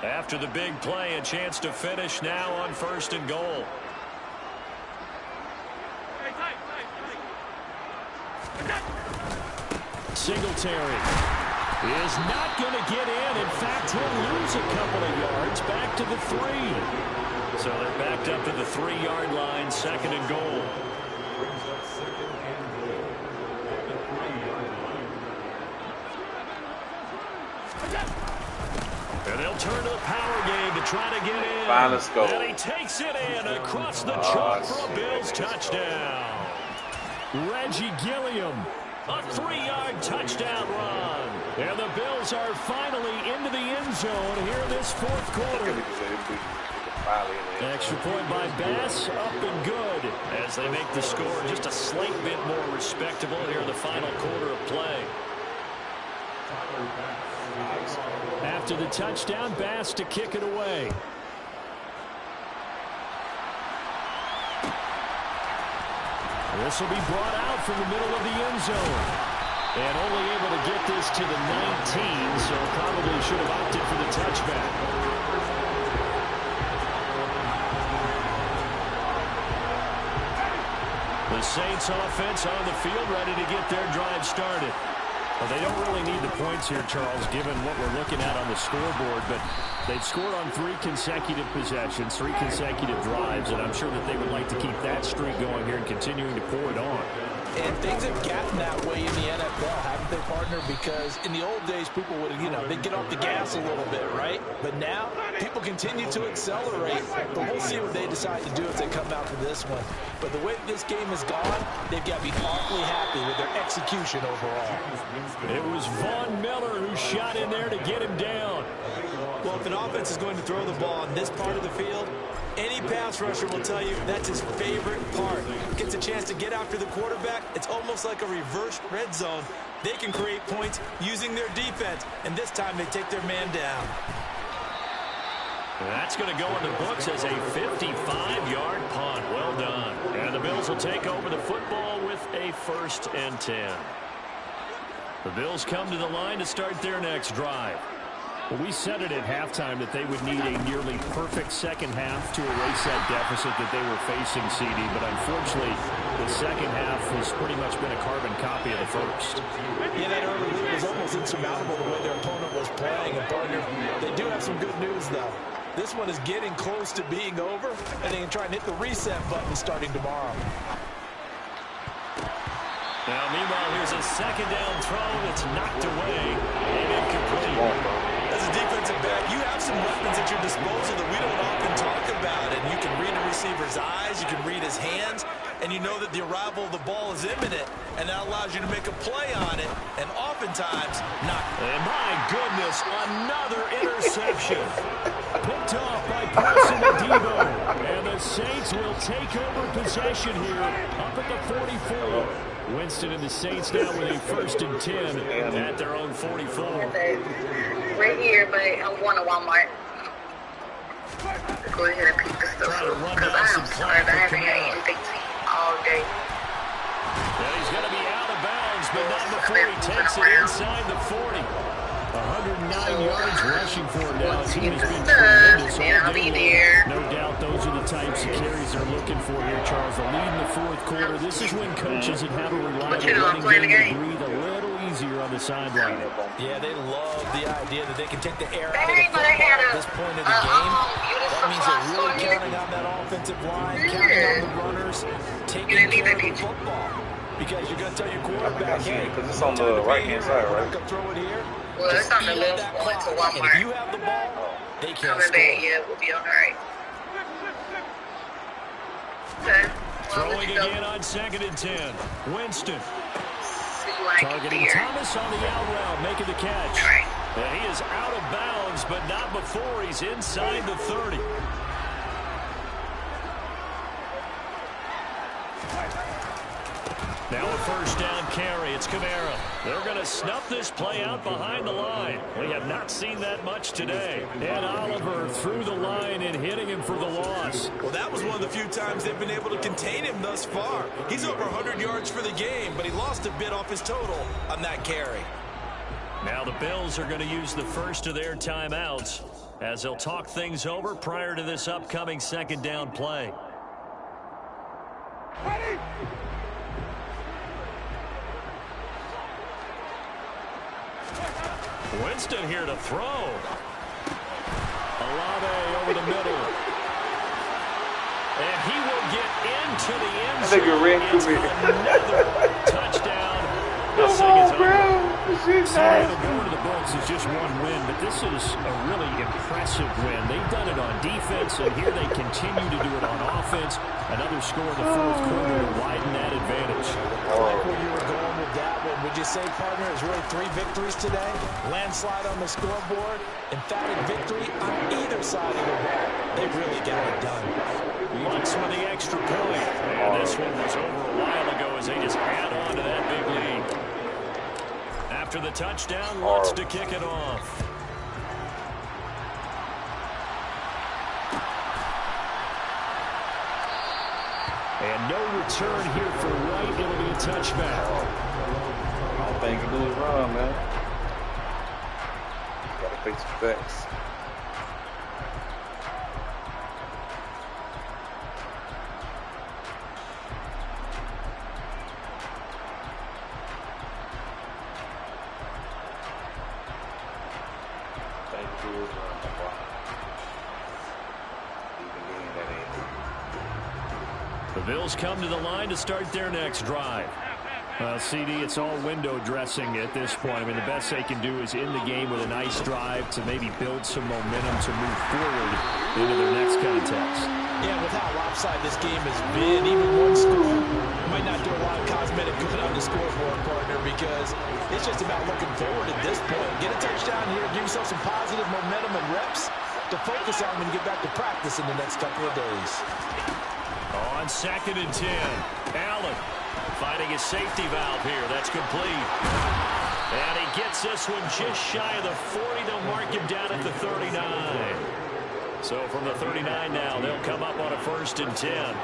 After the big play, a chance to finish now on 1st and goal. Singletary is not going to get in. In fact, he'll lose a couple of yards back to the 3. So they're backed up to the 3-yard line, 2nd and goal. And they'll turn to the power game to try to get in. And he takes it in across the chalk for a Bills touchdown. Reggie Gilliam, a 3-yard touchdown run. And the Bills are finally into the end zone here in this 4th quarter. Extra point by Bacc, up and good, as they make the score just a slight bit more respectable here in the final quarter of play. After the touchdown, Bacc to kick it away. This will be brought out from the middle of the end zone. And only able to get this to the 19, so probably should have opted for the touchback. The Saints offense on the field, ready to get their drive started. Well, they don't really need the points here, Charles, given what we're looking at on the scoreboard, but they've scored on 3 consecutive possessions, 3 consecutive drives, and I'm sure that they would like to keep that streak going here and continuing to pour it on. And things have gotten that way in the NFL, haven't they, partner? Because in the old days, people would, they'd get off the gas a little bit, right? But now, people continue to accelerate. But we'll see what they decide to do as they come out to this one. But the way this game has gone, they've got to be awfully happy with their execution overall. It was Von Miller who shot in there to get him down. Well, if an offense is going to throw the ball on this part of the field, any pass rusher will tell you that's his favorite part. Gets a chance to get after the quarterback. It's almost like a reverse red zone. They can create points using their defense, and this time they take their man down. That's going to go in the books as a 55-yard punt. Well done. And the Bills will take over the football with a 1st and 10. The Bills come to the line to start their next drive. Well, we said it at halftime that they would need a nearly perfect second half to erase that deficit that they were facing, CD. But unfortunately, the second half has pretty much been a carbon copy of the first. Yeah, that early lead was almost insurmountable the way their opponent was playing. And, partner, they do have some good news, though. This one is getting close to being over, and they can try and hit the reset button starting tomorrow. Now, meanwhile, here's a 2nd down throw that's knocked away and incomplete. That's a quarterback, you have some weapons at your disposal that we don't often talk about. And you can read the receiver's eyes, you can read his hands, and you know that the arrival of the ball is imminent, and that allows you to make a play on it, and oftentimes not. And my goodness, another interception. Picked off by Paulson and Debo. And the Saints will take over possession here up at the 44. Winston and the Saints now with a 1st and 10 at their own 44. Right here, but I want a Walmart. Go ahead and pick the stuff up, because I am starved. I haven't had anything to eat all day. And he's going to be out of bounds, but not before he takes it inside the 40. 109 yards rushing for him now. His team has been tremendous all day long. No doubt those are the types of carries they're looking for here, Charles. The lead in the 4th quarter. This is when coaches that have a reliable running game breathe a little easier on the sideline. Yeah, they love the idea that they can take the air out of the football at this point of the game. That means they're really counting on that offensive line, counting on the runners, taking care of the football. Because you're going to tell your quarterback, hey, because it's on the right-hand side, right? Throw it here. Well, it's on the left going to Walmart. If you have the ball, they can't coming score. back, yeah, we'll be all right. Okay. Well, Throwing again on 2nd and 10. Winston. like targeting Thomas on the out route, making the catch. Right. And he is out of bounds, but not before he's inside the 30. Now a 1st down carry. It's Kamara. They're going to snuff this play out behind the line. We have not seen that much today. And Oliver through the line and hitting him for the loss. Well, that was one of the few times they've been able to contain him thus far. He's over 100 yards for the game, but he lost a bit off his total on that carry. Now the Bills are going to use the first of their timeouts as they'll talk things over prior to this upcoming 2nd down play. Ready? Winston here to throw. Olave over the middle. And he will get into the end zone. I think you're ran through me. Another touchdown. Come on, bro. This is nice. Going to the books is just one win, but this is a really impressive win. They've done it on defense, and here they continue to do it on offense. Another score in the 4th quarter to widen that advantage. I like where you were going with that one. Would you say, partner, it's really 3 victories today? Landslide on the scoreboard, emphatic victory on either side of the ball. They really got it done. Lutz with the extra point. And this one was over a while ago as they just add on to that big lead. After the touchdown, Lutz to kick it off. And no return here for Wright. It'll be a touchback. All thing you do is run, man. Gotta face the facts. The Bills come to the line to start their next drive. CD, it's all window dressing at this point. I mean, the best they can do is end the game with a nice drive to maybe build some momentum to move forward into their next contest. Yeah, with how lopsided this game has been, even one score might not do a lot of cosmetic good on the scoreboard, partner, because it's just about looking forward at this point. Get a touchdown here, give yourself some positive momentum and reps to focus on when you get back to practice in the next couple of days. On 2nd and 10, Allen finding his safety valve here. That's complete. And he gets this one just shy of the 40. They'll mark him down at the 39. So from the 39 now, they'll come up on a 1st and 10.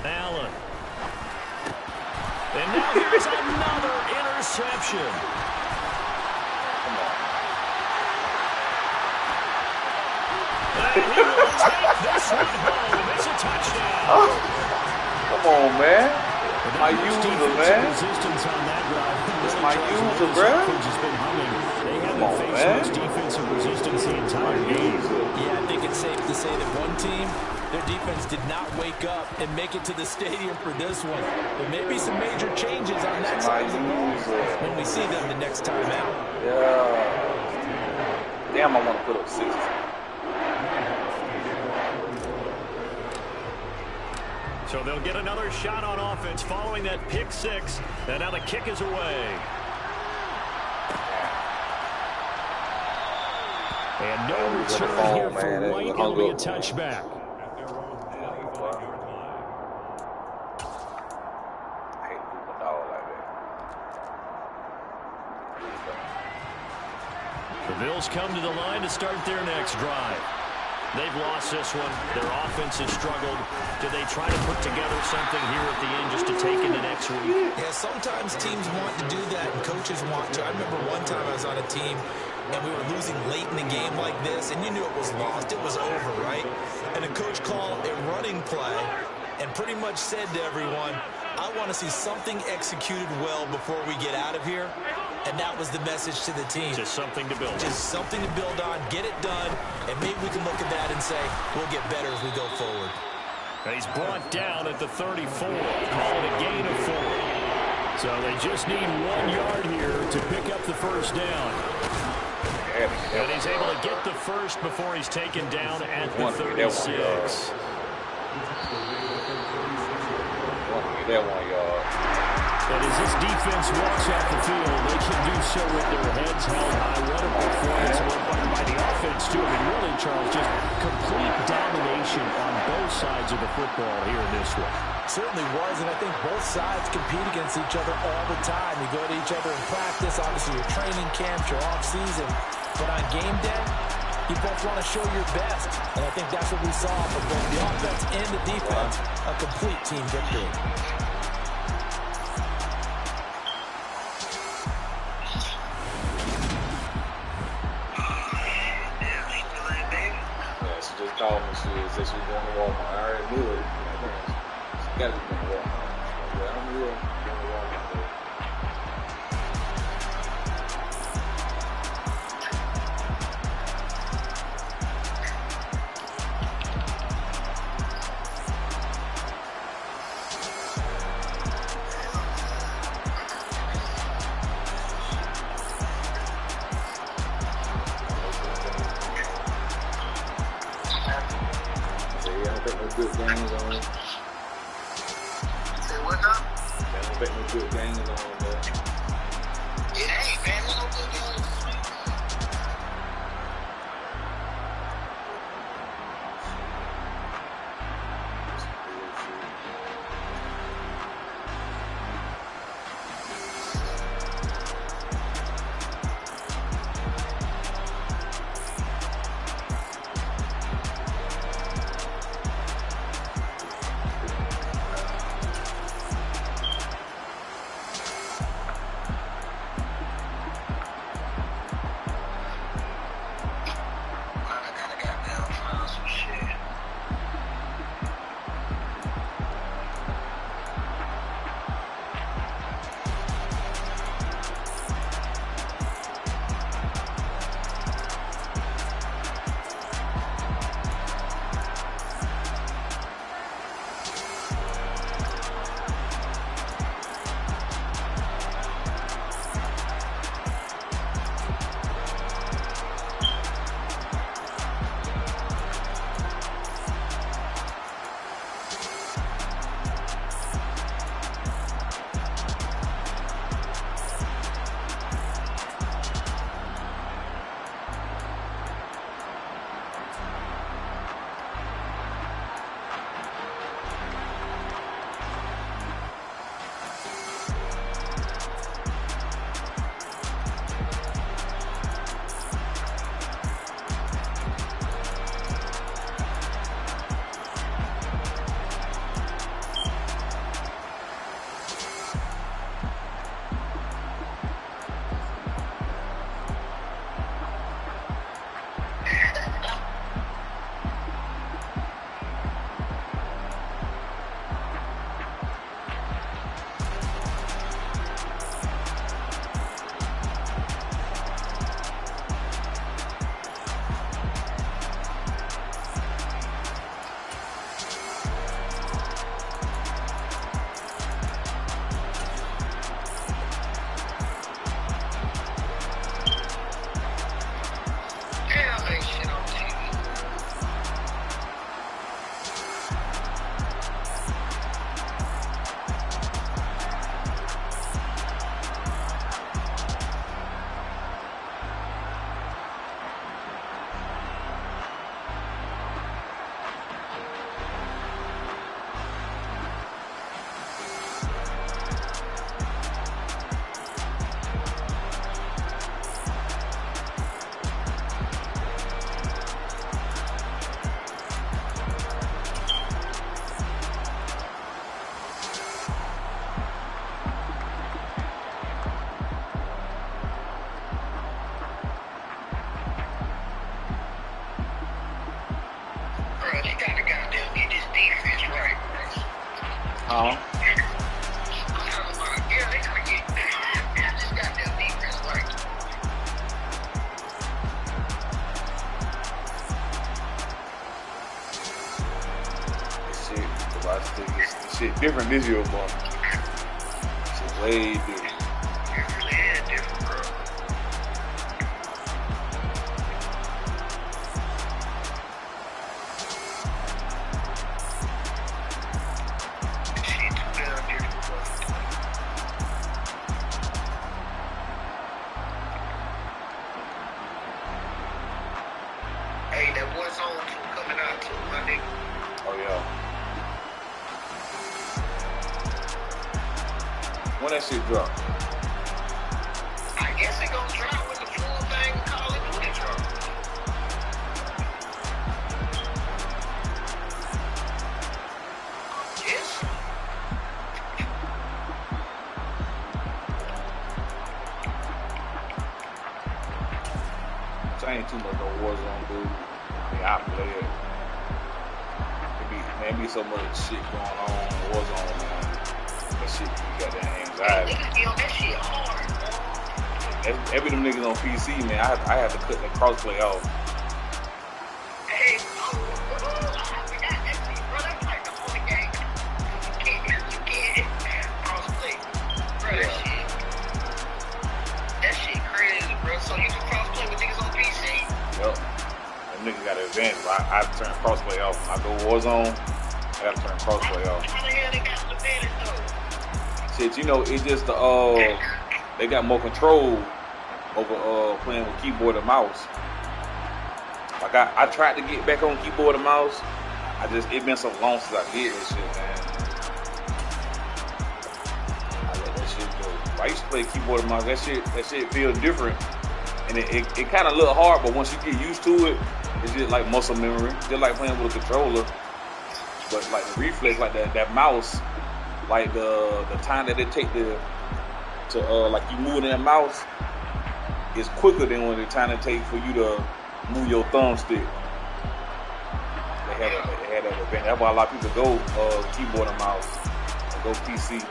Allen. And now here's another interception. And he will take this one home. It's a touchdown. Oh, come on, man. My user, man. It's my user, bro. They haven't faced much defensive resistance the entire game. Yeah, I think it's safe to say that one team Their defense did not wake up and make it to the stadium for this one. There may be some major changes on that side of the ball when we see them the next time out. Yeah. Damn, I want to put up 6. So they'll get another shot on offense following that pick 6. And now the kick is away. And no return here for White. It'll be a touchback. The Bills come to the line to start their next drive. They've lost this one. Their offense has struggled. Do they try to put together something here at the end just to take into next week? Yeah, sometimes teams want to do that and coaches want to. I remember one time I was on a team and we were losing late in the game like this, and you knew it was lost. It was over, right? And the coach called a running play and pretty much said to everyone, I want to see something executed well before we get out of here. And that was the message to the team. Just something to build on. Just something to build on, get it done, and maybe we can look at that and say, we'll get better as we go forward. And he's brought down at the 34. Call it a gain of 4. So they just need 1 yard here to pick up the first down. And he's able to get the first before he's taken down at the 36. That 1 yard. And as this defense walks off the field, they can do so with their heads held high. What a performance by the offense, too. I mean, really, Charles, just complete domination on both sides of the football here in this one. Certainly was, and I think both sides compete against each other all the time. You go to each other in practice, obviously your training camps, your off-season. But on game day, you both want to show your best. And I think that's what we saw from both the offense and the defense, a complete team victory. Called me, she said she was going to Walmart. I already knew it. She got to be going to Walmart. Yeah, I'm going to Walmart. Good games on it. Say what now? They don't bet no good games on it, but it ain't, man. There's no good games. Huh? Yeah, they gotta get this goddamn defense right. This shit different this year, boy. Shit way different. Yeah, different, bro. Shit too damn different, bro. Hey, that one song too coming out too, my nigga. Oh yeah. When that shit drop? I guess it gonna drop with the full thing Call of Duty drop. Yes. I ain't too much no Warzone, dude. I mean, I play it. It be so much shit going on in Warzone, man. That shit, you got that anxiety. Niggas be on that shit hard, bro. Every them niggas on PC, man, I have to cut that crossplay off. Hey, I forgot that shit, bro. That's like the only game you can't crossplay. Bro, that shit crazy, bro. So you can crossplay with niggas on PC? Yup. Them niggas got an advantage, but I turn crossplay off. When I go Warzone, I gotta turn crossplay off. How the hell they got the advantage, though? Shit, you know, it's just the they got more control over playing with keyboard and mouse. Like I tried to get back on keyboard and mouse. It been so long since I did that shit, man. I let that shit go. I used to play keyboard and mouse. That shit feels different. And it kind of look hard, but once you get used to it, it's just like muscle memory. Just like playing with a controller. But like the reflex, like that mouse, like the time that it take to like you move that mouse is quicker than when the time it take for you to move your thumbstick. They had that advantage. That's why a lot of people go keyboard and mouse and go PC.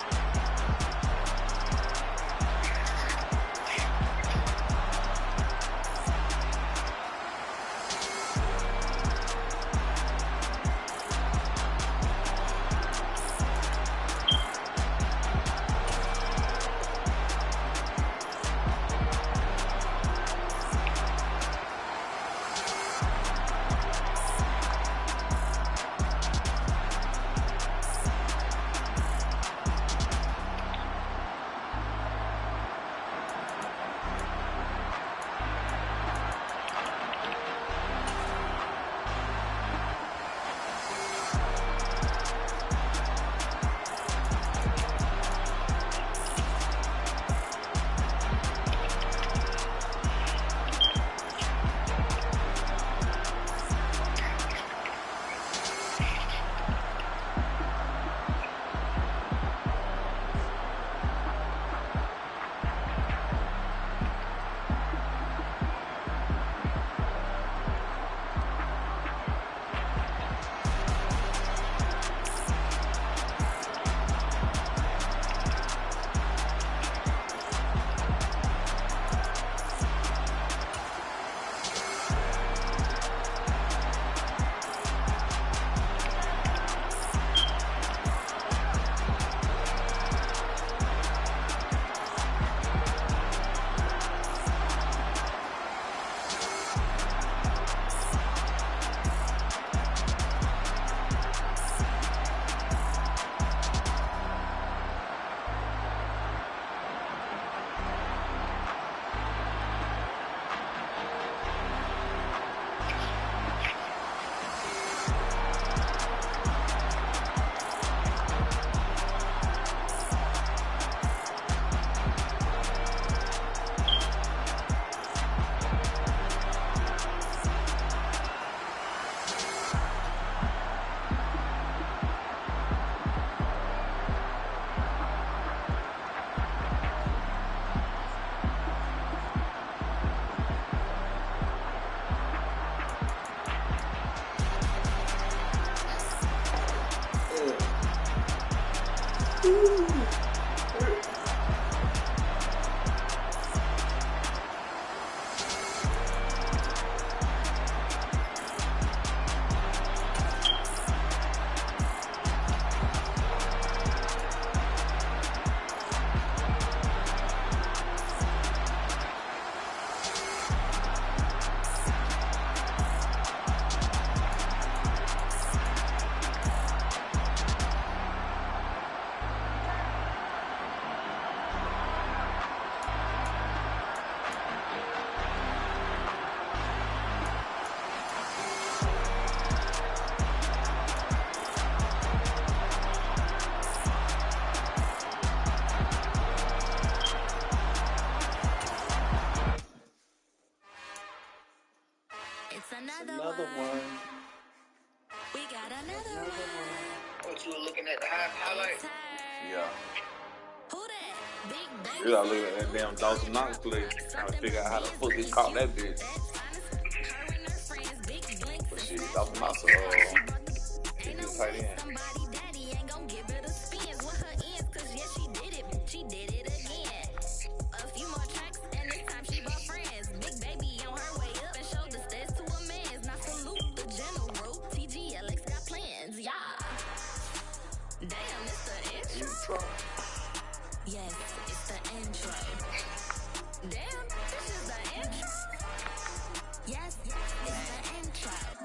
Another one. We got another one. What you were looking at the highlight? Yeah. Who that? Big baby. You gotta look at that damn Dawson Knox play. Trying to figure out how the fuck he caught that bitch. But shit, Dawson Knox, he just tight end. Yes, it's the intro.